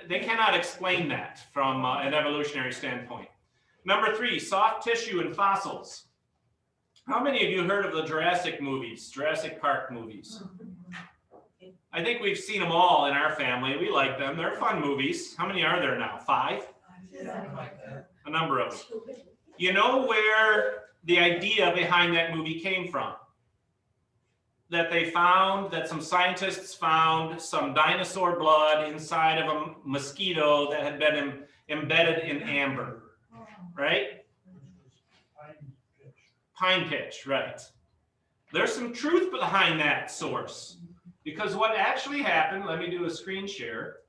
they cannot explain that from an evolutionary standpoint. Number 3, soft tissue and fossils. How many of you heard of the Jurassic movies, Jurassic Park movies? I think we've seen them all in our family. We like them. They're fun movies. How many are there now? 5? A number of them. You know where the idea behind that movie came from? That some scientists found some dinosaur blood inside of a mosquito that had been embedded in amber, right? Pine pitch, right. There's some truth behind that source, because what actually happened, let me do a screen share,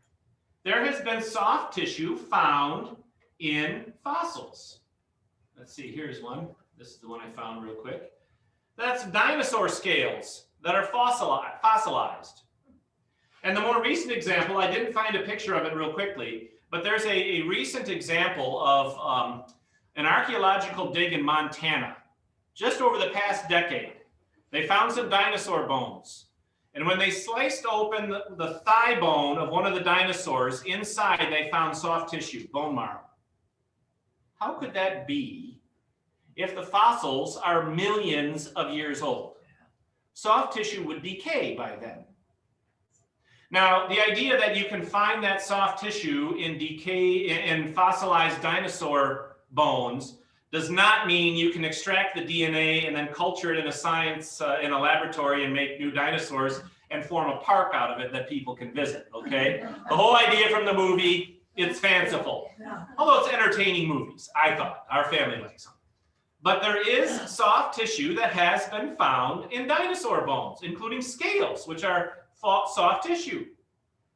there has been soft tissue found in fossils. Let's see, here's one. This is the one I found real quick. That's dinosaur scales that are fossilized. And the more recent example, I didn't find a picture of it real quickly, but there's a recent example of an archaeological dig in Montana, just over the past decade. They found some dinosaur bones. And when they sliced open the thigh bone of one of the dinosaurs, inside they found soft tissue, bone marrow. How could that be if the fossils are millions of years old? Soft tissue would decay by then. Now, the idea that you can find that soft tissue in fossilized dinosaur bones does not mean you can extract the DNA and then culture it in a laboratory and make new dinosaurs and form a park out of it that people can visit, okay? The whole idea from the movie, it's fanciful. Although it's entertaining movies, I thought. Our family likes them. But there is soft tissue that has been found in dinosaur bones, including scales, which are soft tissue.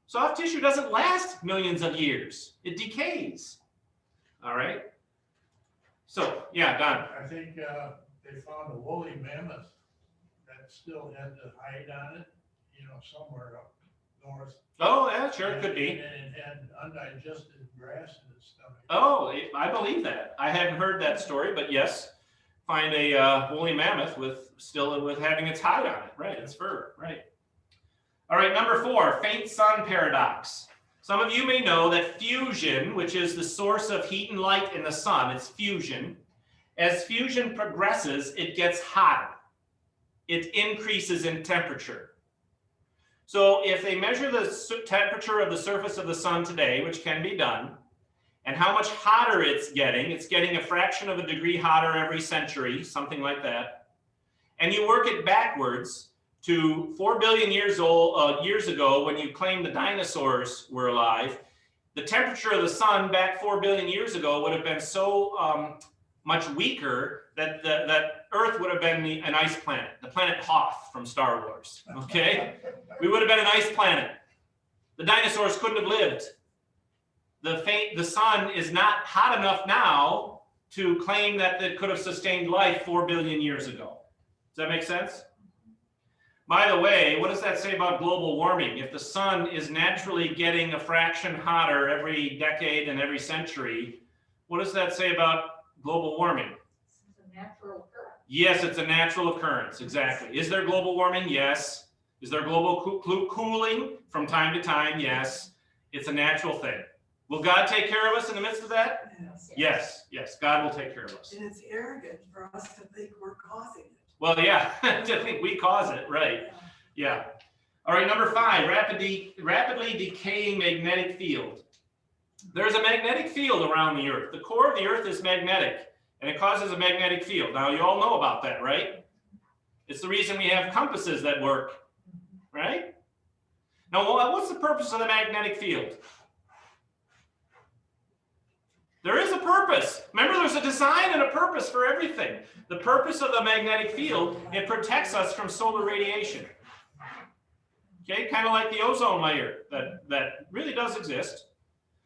Soft tissue doesn't last millions of years. It decays. All right? So, yeah, Don. I think they found a woolly mammoth that still had the hide on it, somewhere up north. Oh, yeah, sure, it could be. And it had undigested grass in its stomach. Oh, I believe that. I hadn't heard that story, but yes, find a woolly mammoth with having its hide on it, right? Its fur, right? All right, number 4, faint sun paradox. Some of you may know that fusion, which is the source of heat and light in the sun, it's fusion. As fusion progresses, it gets hotter. It increases in temperature. So if they measure the temperature of the surface of the sun today, which can be done, and how much hotter it's getting a fraction of a degree hotter every century, something like that, and you work it backwards to 4 billion years ago, when you claim the dinosaurs were alive, the temperature of the sun back 4 billion years ago would have been so much weaker that Earth would have been an ice planet, the planet Hoth from Star Wars, okay? We would have been an ice planet. The dinosaurs couldn't have lived. the sun is not hot enough now to claim that it could have sustained life 4 billion years ago. Does that make sense? By the way, what does that say about global warming? If the sun is naturally getting a fraction hotter every decade and every century, what does that say about global warming? It's a natural occurrence. Yes, it's a natural occurrence, exactly. Is there global warming? Yes. Is there global cooling from time to time? Yes. It's a natural thing. Will God take care of us in the midst of that? Yes. Yes, yes, God will take care of us. And it's arrogant for us to think we're causing it. Well, yeah, to think we cause it, right? Yeah. All right, number 5, rapidly decaying magnetic field. There's a magnetic field around the Earth. The core of the Earth is magnetic, and it causes a magnetic field. Now, you all know about that, right? It's the reason we have compasses that work, right? Now, what's the purpose of the magnetic field? There is a purpose. Remember, there's a design and a purpose for everything. The purpose of the magnetic field, it protects us from solar radiation. Okay, kind of like the ozone layer that really does exist.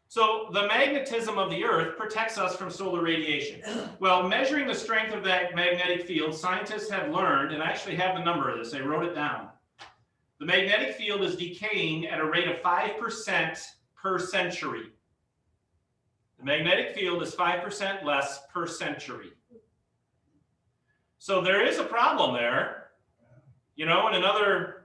So the magnetism of the Earth protects us from solar radiation. Well, measuring the strength of that magnetic field, scientists have learned, and I actually have the number of this, I wrote it down. The magnetic field is decaying at a rate of 5% per century. The magnetic field is 5% less per century. So there is a problem there. You know, in another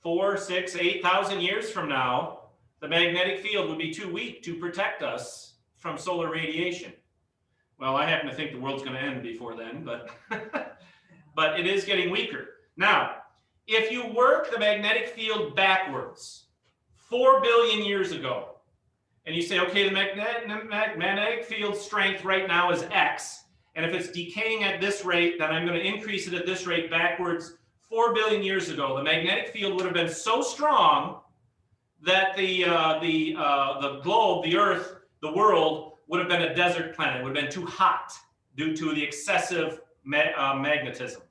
4, 6, 8,000 years from now, the magnetic field would be too weak to protect us from solar radiation. Well, I happen to think the world's going to end before then, but, but it is getting weaker. Now, if you work the magnetic field backwards, 4 billion years ago, and you say, okay, the magnetic field strength right now is X, and if it's decaying at this rate, then I'm going to increase it at this rate backwards. 4 billion years ago, the magnetic field would have been so strong that the globe, the Earth, the world would have been a desert planet. It would have been too hot due to the excessive magnetism.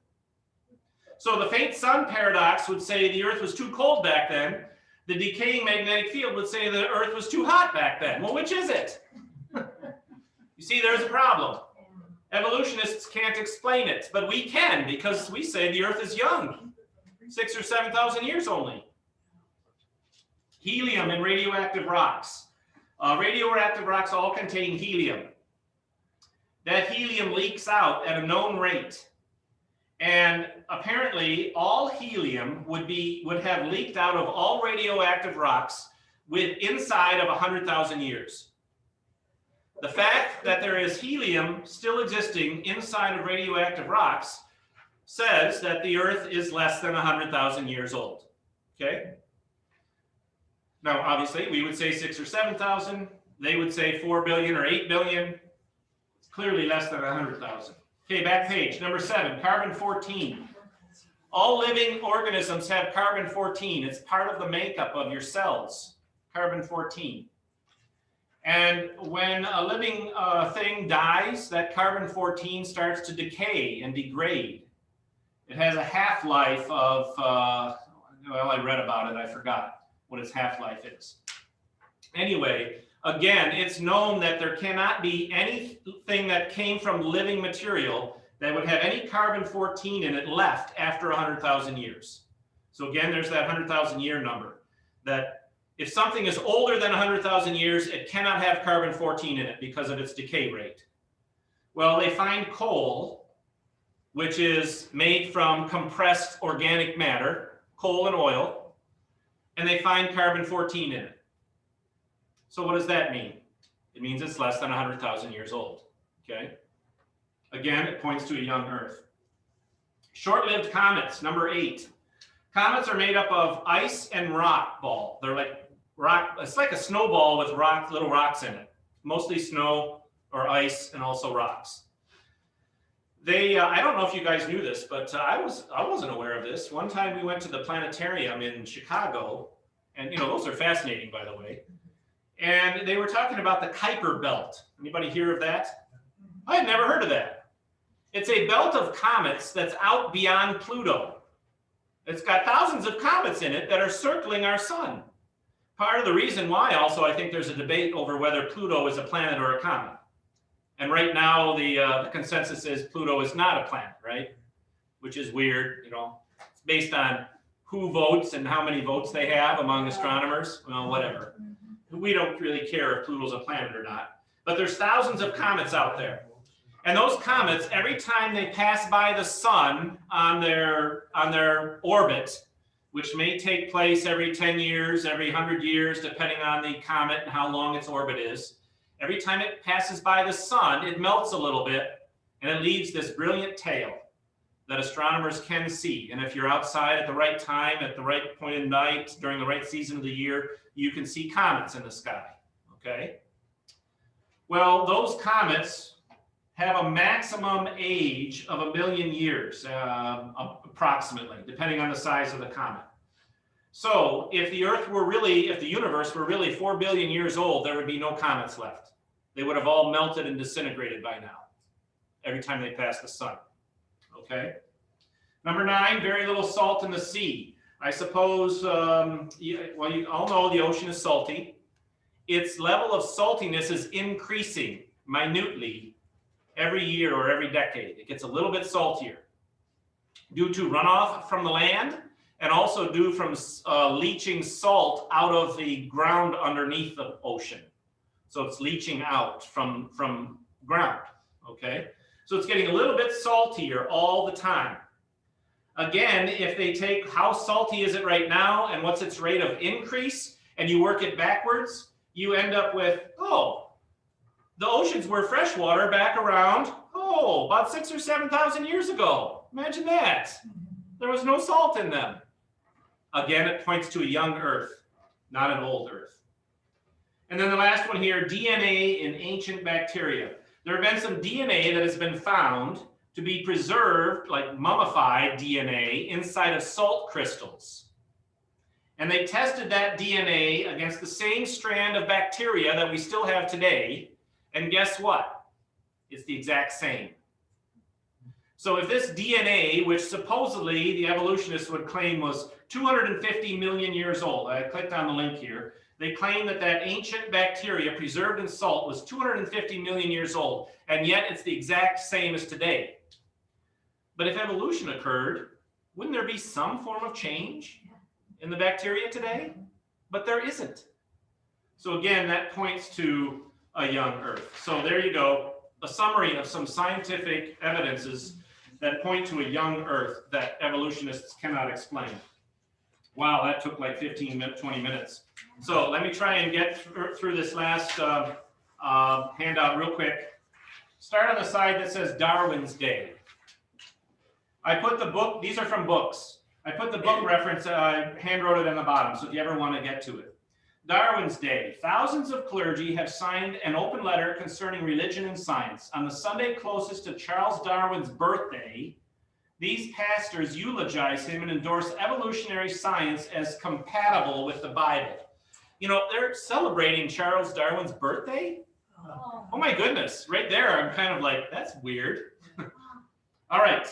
So the faint sun paradox would say the Earth was too cold back then. The decaying magnetic field would say the Earth was too hot back then. Well, which is it? You see, there's a problem. Evolutionists can't explain it, but we can, because we say the Earth is young, 6,000 or 7,000 years only. Helium and radioactive rocks. Radioactive rocks all contain helium. That helium leaks out at a known rate. And apparently all helium would have leaked out of all radioactive rocks inside of 100,000 years. The fact that there is helium still existing inside of radioactive rocks says that the Earth is less than 100,000 years old. Okay? Now, obviously, we would say 6,000 or 7,000. They would say 4 billion or 8 billion. It's clearly less than 100,000. Okay, back page, number 7, carbon-14. All living organisms have carbon-14. It's part of the makeup of your cells, carbon-14. And when a living thing dies, that carbon-14 starts to decay and degrade. It has a half-life of, well, I read about it, I forgot what its half-life is. Anyway, again, it's known that there cannot be anything that came from living material that would have any carbon-14 in it left after 100,000 years. So again, there's that 100,000 year number, that if something is older than 100,000 years, it cannot have carbon-14 in it because of its decay rate. Well, they find coal, which is made from compressed organic matter, coal and oil, and they find carbon-14 in it. So what does that mean? It means it's less than 100,000 years old, okay? Again, it points to a young Earth. Short-lived comets, number 8. Comets are made up of ice and rock ball. They're like rock, it's like a snowball with little rocks in it. Mostly snow or ice and also rocks. They, I don't know if you guys knew this, but I wasn't aware of this. One time we went to the planetarium in Chicago, and you know, those are fascinating, by the way. And they were talking about the Kuiper belt. Anybody hear of that? I had never heard of that. It's a belt of comets that's out beyond Pluto. It's got thousands of comets in it that are circling our sun. Part of the reason why also I think there's a debate over whether Pluto is a planet or a comet. And right now the consensus is Pluto is not a planet, right? Which is weird, you know. It's based on who votes and how many votes they have among astronomers. Well, whatever. We don't really care if Pluto's a planet or not. But there's thousands of comets out there. And those comets, every time they pass by the sun on their orbit, which may take place every 10 years, every 100 years, depending on the comet and how long its orbit is, every time it passes by the sun, it melts a little bit, and it leaves this brilliant tail that astronomers can see. And if you're outside at the right time, at the right point in night, during the right season of the year, you can see comets in the sky, okay? Well, those comets have a maximum age of 1 million years, approximately, depending on the size of the comet. So if the universe were really 4 billion years old, there would be no comets left. They would have all melted and disintegrated by now, every time they pass the sun. Okay. Number 9, very little salt in the sea. I suppose, you all know the ocean is salty. Its level of saltiness is increasing minutely every year or every decade. It gets a little bit saltier due to runoff from the land and also due from leaching salt out of the ground underneath the ocean. So it's leaching out from ground, okay? So it's getting a little bit saltier all the time. Again, if they take how salty is it right now and what's its rate of increase, and you work it backwards, you end up with, oh, the oceans were freshwater back around, about 6,000 or 7,000 years ago. Imagine that. There was no salt in them. Again, it points to a young Earth, not an old Earth. And then the last one here, DNA in ancient bacteria. There have been some DNA that has been found to be preserved, like mummified DNA, inside of salt crystals. And they tested that DNA against the same strand of bacteria that we still have today. And guess what? It's the exact same. So if this DNA, which supposedly the evolutionists would claim was 250 million years old, I clicked on the link here, they claim that that ancient bacteria preserved in salt was 250 million years old, and yet it's the exact same as today. But if evolution occurred, wouldn't there be some form of change in the bacteria today? But there isn't. So again, that points to a young Earth. So there you go, a summary of some scientific evidences that point to a young Earth that evolutionists cannot explain. Wow, that took like 20 minutes. So let me try and get through this last handout real quick. Start on the side that says Darwin's Day. I put the book, these are from books. I put the book reference, I hand wrote it on the bottom, so if you ever want to get to it. Darwin's Day. Thousands of clergy have signed an open letter concerning religion and science. On the Sunday closest to Charles Darwin's birthday, these pastors eulogize him and endorse evolutionary science as compatible with the Bible. You know, they're celebrating Charles Darwin's birthday? Oh my goodness, right there, I'm kind of like, that's weird. All right,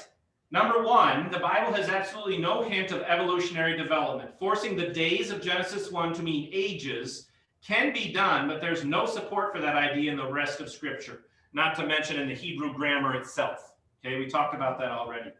number 1, the Bible has absolutely no hint of evolutionary development. Forcing the days of Genesis 1 to mean ages can be done, but there's no support for that idea in the rest of Scripture, not to mention in the Hebrew grammar itself. Okay, we talked about that already.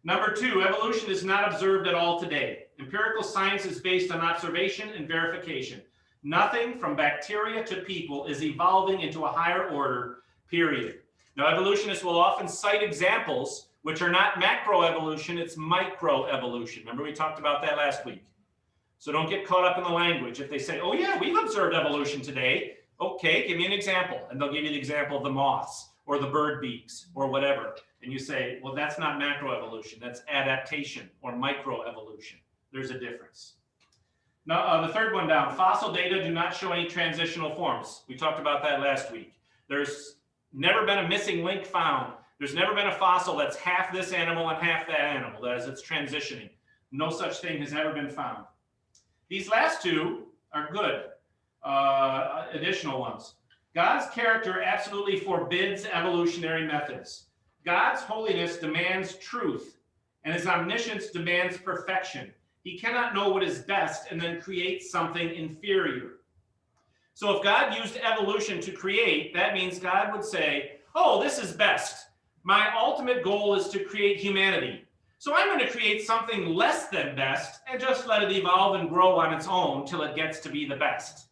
Number 2, evolution is not observed at all today. Empirical science is based on observation and verification. Nothing from bacteria to people is evolving into a higher order, period. Now, evolutionists will often cite examples which are not macroevolution, it's microevolution. Remember we talked about that last week. So don't get caught up in the language. If they say, oh yeah, we've observed evolution today. Okay, give me an example. And they'll give you the example of the moths or the bird beaks or whatever. And you say, well, that's not macroevolution, that's adaptation or microevolution. There's a difference. Now, the third one down, fossil data do not show any transitional forms. We talked about that last week. There's never been a missing link found. There's never been a fossil that's half this animal and half that animal, as it's transitioning. No such thing has ever been found. These last two are good, additional ones. God's character absolutely forbids evolutionary methods. God's holiness demands truth, and his omniscience demands perfection. He cannot know what is best and then create something inferior. So if God used evolution to create, that means God would say, oh, this is best. My ultimate goal is to create humanity. So I'm going to create something less than best and just let it evolve and grow on its own till it gets to be the best.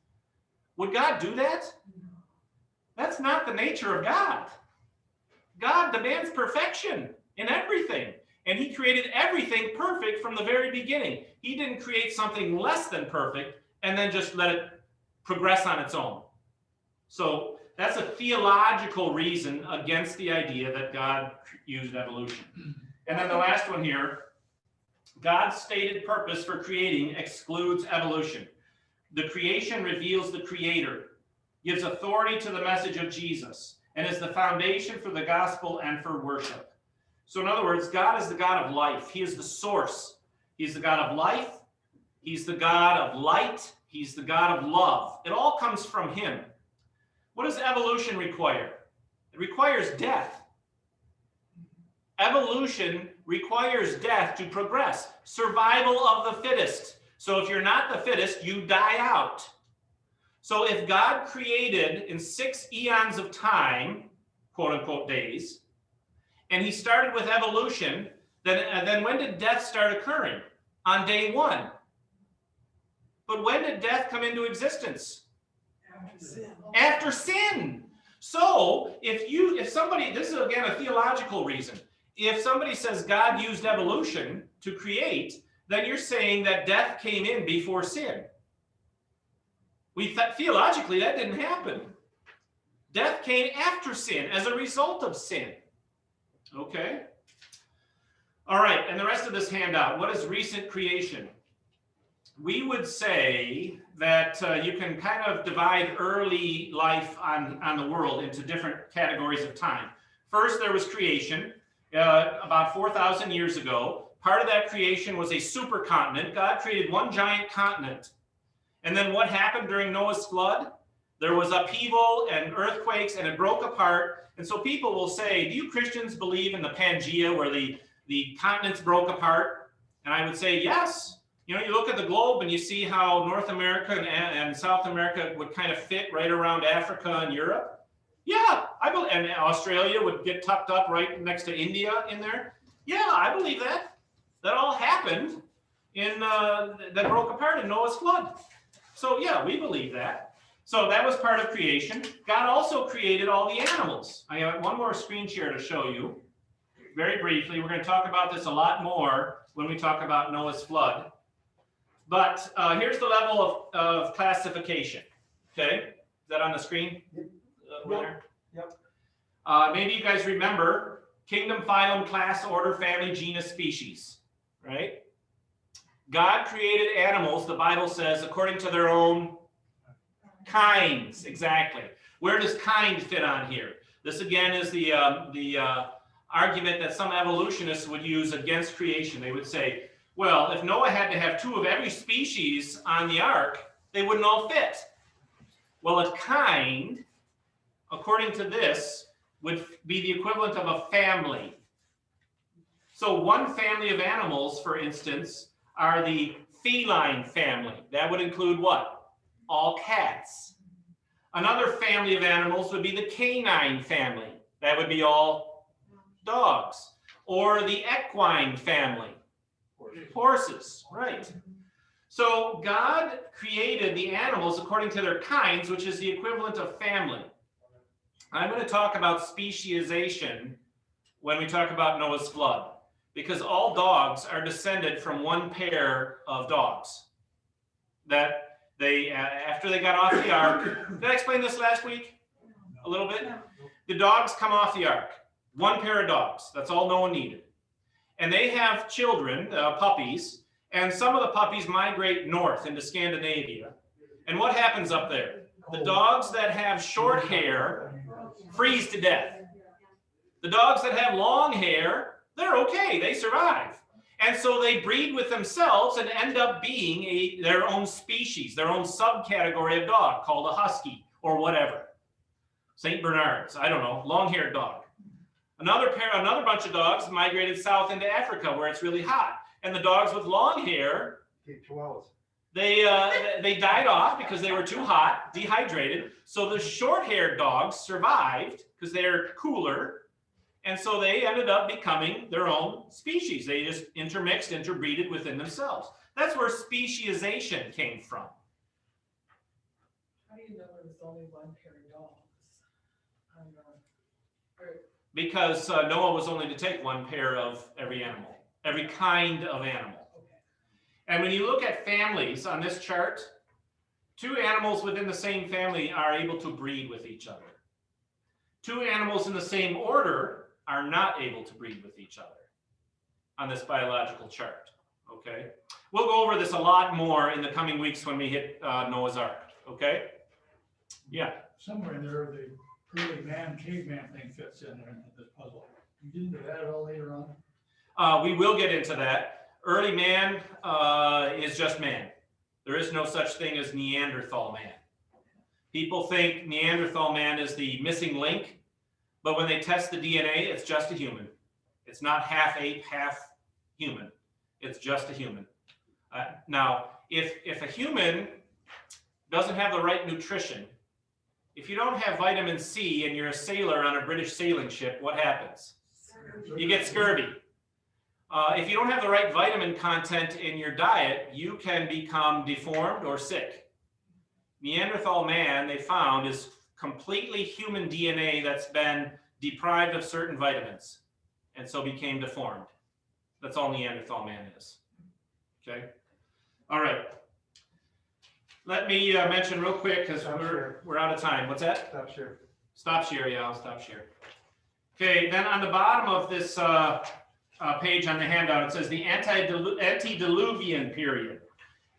Would God do that? That's not the nature of God. God demands perfection in everything. And he created everything perfect from the very beginning. He didn't create something less than perfect and then just let it progress on its own. So that's a theological reason against the idea that God used evolution. And then the last one here, God's stated purpose for creating excludes evolution. The creation reveals the creator, gives authority to the message of Jesus, and is the foundation for the gospel and for worship. So in other words, God is the God of life. He is the source. He's the God of life. He's the God of light. He's the God of love. It all comes from him. What does evolution require? It requires death. Evolution requires death to progress. Survival of the fittest. So if you're not the fittest, you die out. So if God created in 6 eons of time, quote unquote days, and he started with evolution, then when did death start occurring? On day 1. But when did death come into existence? After sin. So if somebody, this is again a theological reason, if somebody says God used evolution to create, then you're saying that death came in before sin. Theologically, that didn't happen. Death came after sin as a result of sin. Okay? All right, and the rest of this handout, what is recent creation? We would say that you can kind of divide early life on the world into different categories of time. First, there was creation about 4,000 years ago. Part of that creation was a supercontinent. God created one giant continent. And then what happened during Noah's flood? There was upheaval and earthquakes, and it broke apart. And so people will say, do you Christians believe in the Pangea, where the continents broke apart? And I would say, yes. You know, you look at the globe and you see how North America and South America would kind of fit right around Africa and Europe. Yeah, I believe, and Australia would get tucked up right next to India in there. Yeah, I believe that. That all happened that broke apart in Noah's flood. So yeah, we believe that. So that was part of creation. God also created all the animals. I have one more screen share to show you very briefly. We're going to talk about this a lot more when we talk about Noah's flood. But here's the level of classification. Okay, is that on the screen? There? Yep. Maybe you guys remember kingdom, phylum, class, order, family, genus, species, right? God created animals, the Bible says, according to their own kinds. Exactly. Where does kind fit on here? This again is the argument that some evolutionists would use against creation. They would say, well, if Noah had to have 2 of every species on the ark, they wouldn't all fit. Well, a kind, according to this, would be the equivalent of a family. So one family of animals, for instance, are the feline family. That would include what? All cats. Another family of animals would be the canine family. That would be all dogs. Or the equine family. Horses, right. So God created the animals according to their kinds, which is the equivalent of family. I'm going to talk about speciation when we talk about Noah's flood, because all dogs are descended from one pair of dogs that they, after they got off the ark, did I explain this last week a little bit? The dogs come off the ark, one pair of dogs, that's all Noah needed. And they have children, puppies, and some of the puppies migrate north into Scandinavia. And what happens up there? The dogs that have short hair freeze to death. The dogs that have long hair, they're okay, they survive. And so they breed with themselves and end up being their own species, their own subcategory of dog called a husky or whatever. St. Bernards, I don't know, long-haired dog. Another bunch of dogs migrated south into Africa where it's really hot. And the dogs with long hair Okay, chihuahuas. They died off because they were too hot, dehydrated. So the short-haired dogs survived because they're cooler. And so they ended up becoming their own species. They just intermixed, interbreeded within themselves. That's where speciesization came from. How do you know there was only one pair of dogs? I don't know. Because Noah was only to take one pair of every animal, every kind of animal. And when you look at families on this chart, two animals within the same family are able to breed with each other. Two animals in the same order are not able to breed with each other on this biological chart, okay? We'll go over this a lot more in the coming weeks when we hit Noah's Ark, okay? Yeah. Somewhere in there, the early man, caveman thing fits in there in this puzzle. You get into that at all later on? We will get into that. Early man is just man. There is no such thing as Neanderthal man. People think Neanderthal man is the missing link, but when they test the DNA, it's just a human. It's not half ape, half human. It's just a human. Now, if a human doesn't have the right nutrition, if you don't have vitamin C and you're a sailor on a British sailing ship, what happens? You get scurvy. If you don't have the right vitamin content in your diet, you can become deformed or sick. Neanderthal man, they found, is completely human DNA that's been deprived of certain vitamins and so became deformed. That's all Neanderthal man is. Okay? All right. Let me mention real quick, because we're out of time. What's that? Stop share. Stop share, yeah, I'll stop share. Okay, then on the bottom of this page on the handout, it says the antediluvian period.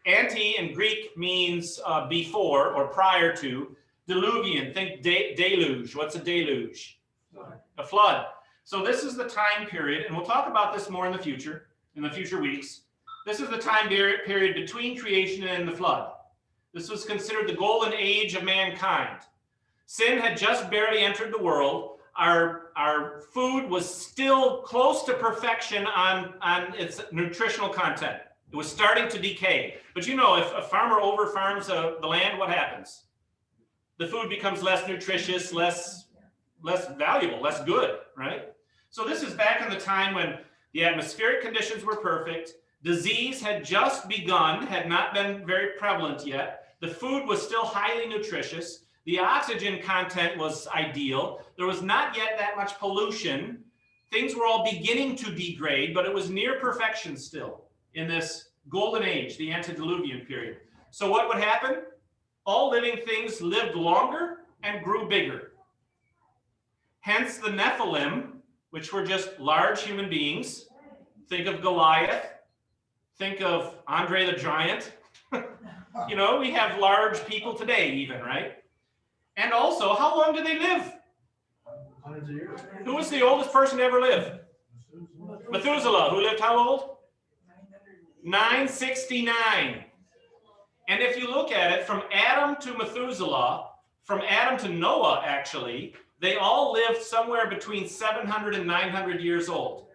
Anti in Greek means before or prior to. Diluvian, think deluge. What's a deluge? A flood. So this is the time period, and we'll talk about this more in the future weeks. This is the time period between creation and the flood. This was considered the golden age of mankind. Sin had just barely entered the world. Our food was still close to perfection on its nutritional content. It was starting to decay. But you know, if a farmer over-farms the land, what happens? The food becomes less nutritious, less valuable, less good, right? So this is back in the time when the atmospheric conditions were perfect. Disease had just begun, had not been very prevalent yet. The food was still highly nutritious. The oxygen content was ideal. There was not yet that much pollution. Things were all beginning to degrade, but it was near perfection still in this golden age, the antediluvian period. So what would happen? All living things lived longer and grew bigger. Hence the Nephilim, which were just large human beings. Think of Goliath. Think of Andre the Giant. You know, we have large people today even, right? And also, how long do they live? Hundreds of years. Who was the oldest person to ever live? Methuselah, who lived how old? 969. And if you look at it, from Adam to Methuselah, from Adam to Noah, actually, they all lived somewhere between 700 and 900 years old.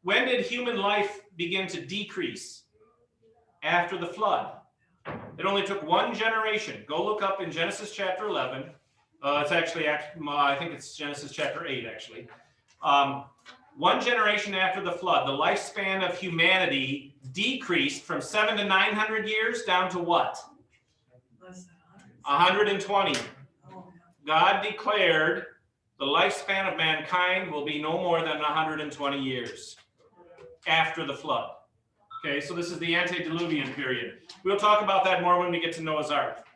When did human life begin to decrease? After the flood. It only took one generation. Go look up in Genesis chapter 11. It's actually, I think it's Genesis chapter 8, actually. One generation after the flood, the lifespan of humanity decreased from 700 to 900 years down to what? Less than 120. Oh, God declared the lifespan of mankind will be no more than 120 years after the flood. Okay, so this is the antediluvian period. We'll talk about that more when we get to Noah's Ark.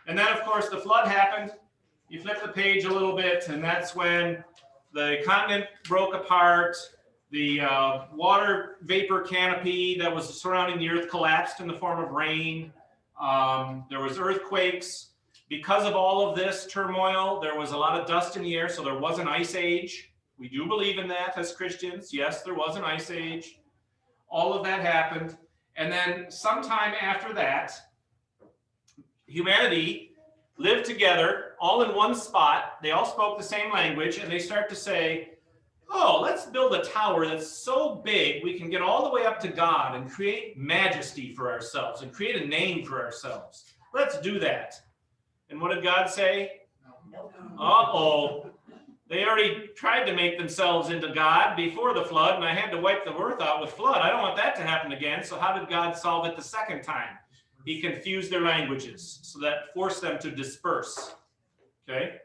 And then, of course, the flood happened. You flip the page a little bit, and that's when the continent broke apart. The water vapor canopy that was surrounding the earth collapsed in the form of rain. There was earthquakes. Because of all of this turmoil, there was a lot of dust in the air, so there was an ice age. We do believe in that as Christians. Yes, there was an ice age. All of that happened. And then sometime after that, humanity lived together all in one spot. They all spoke the same language, and they start to say, oh, let's build a tower that's so big we can get all the way up to God and create majesty for ourselves and create a name for ourselves. Let's do that. And what did God say? Nope. Uh-oh. They already tried to make themselves into God before the flood, and I had to wipe the earth out with flood. I don't want that to happen again. So how did God solve it the second time? He confused their languages, so that forced them to disperse. Okay?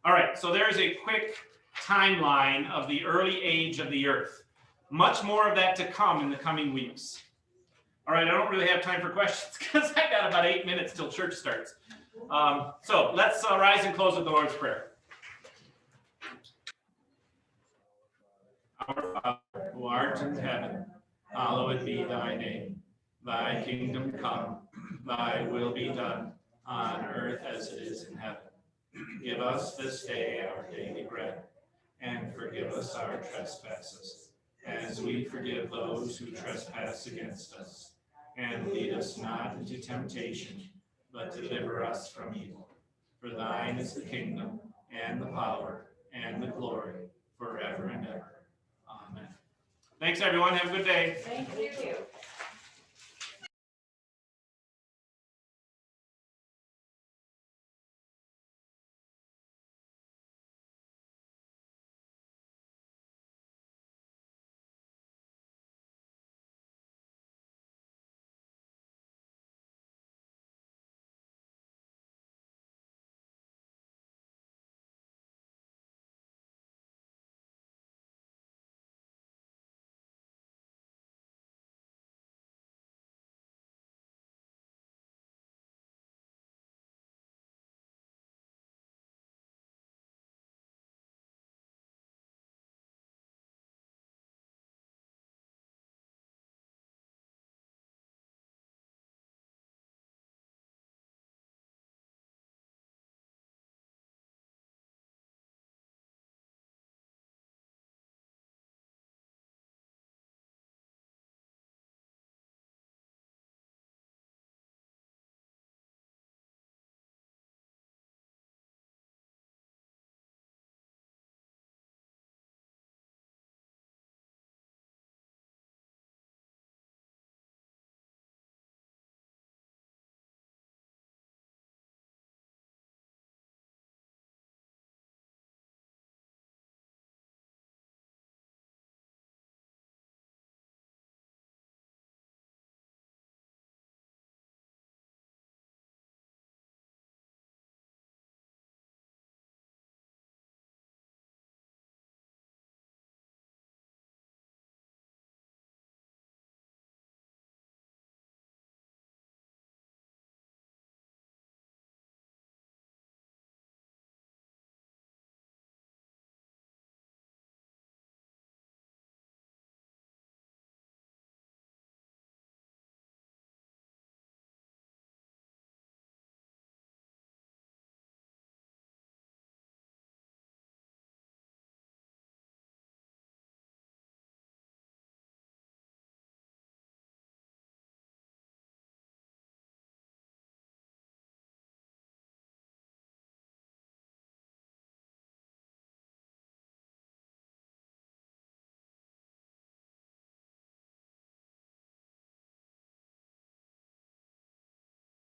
All right, so there's a quick timeline of the early age of the earth. Much more of that to come in the coming weeks. All right, I don't really have time for questions because I got about 8 minutes till church starts. So let's rise and close with the Lord's Prayer. Our Father, who art in heaven, hallowed be thy name. Thy kingdom come, thy will be done, on earth as it is in heaven. Give us this day our daily bread, and forgive us our trespasses, as we forgive those who trespass against us. And lead us not into temptation, but deliver us from evil. For thine is the kingdom, and the power, and the glory, forever and ever. Amen. Thanks, everyone. Have a good day. Thank you.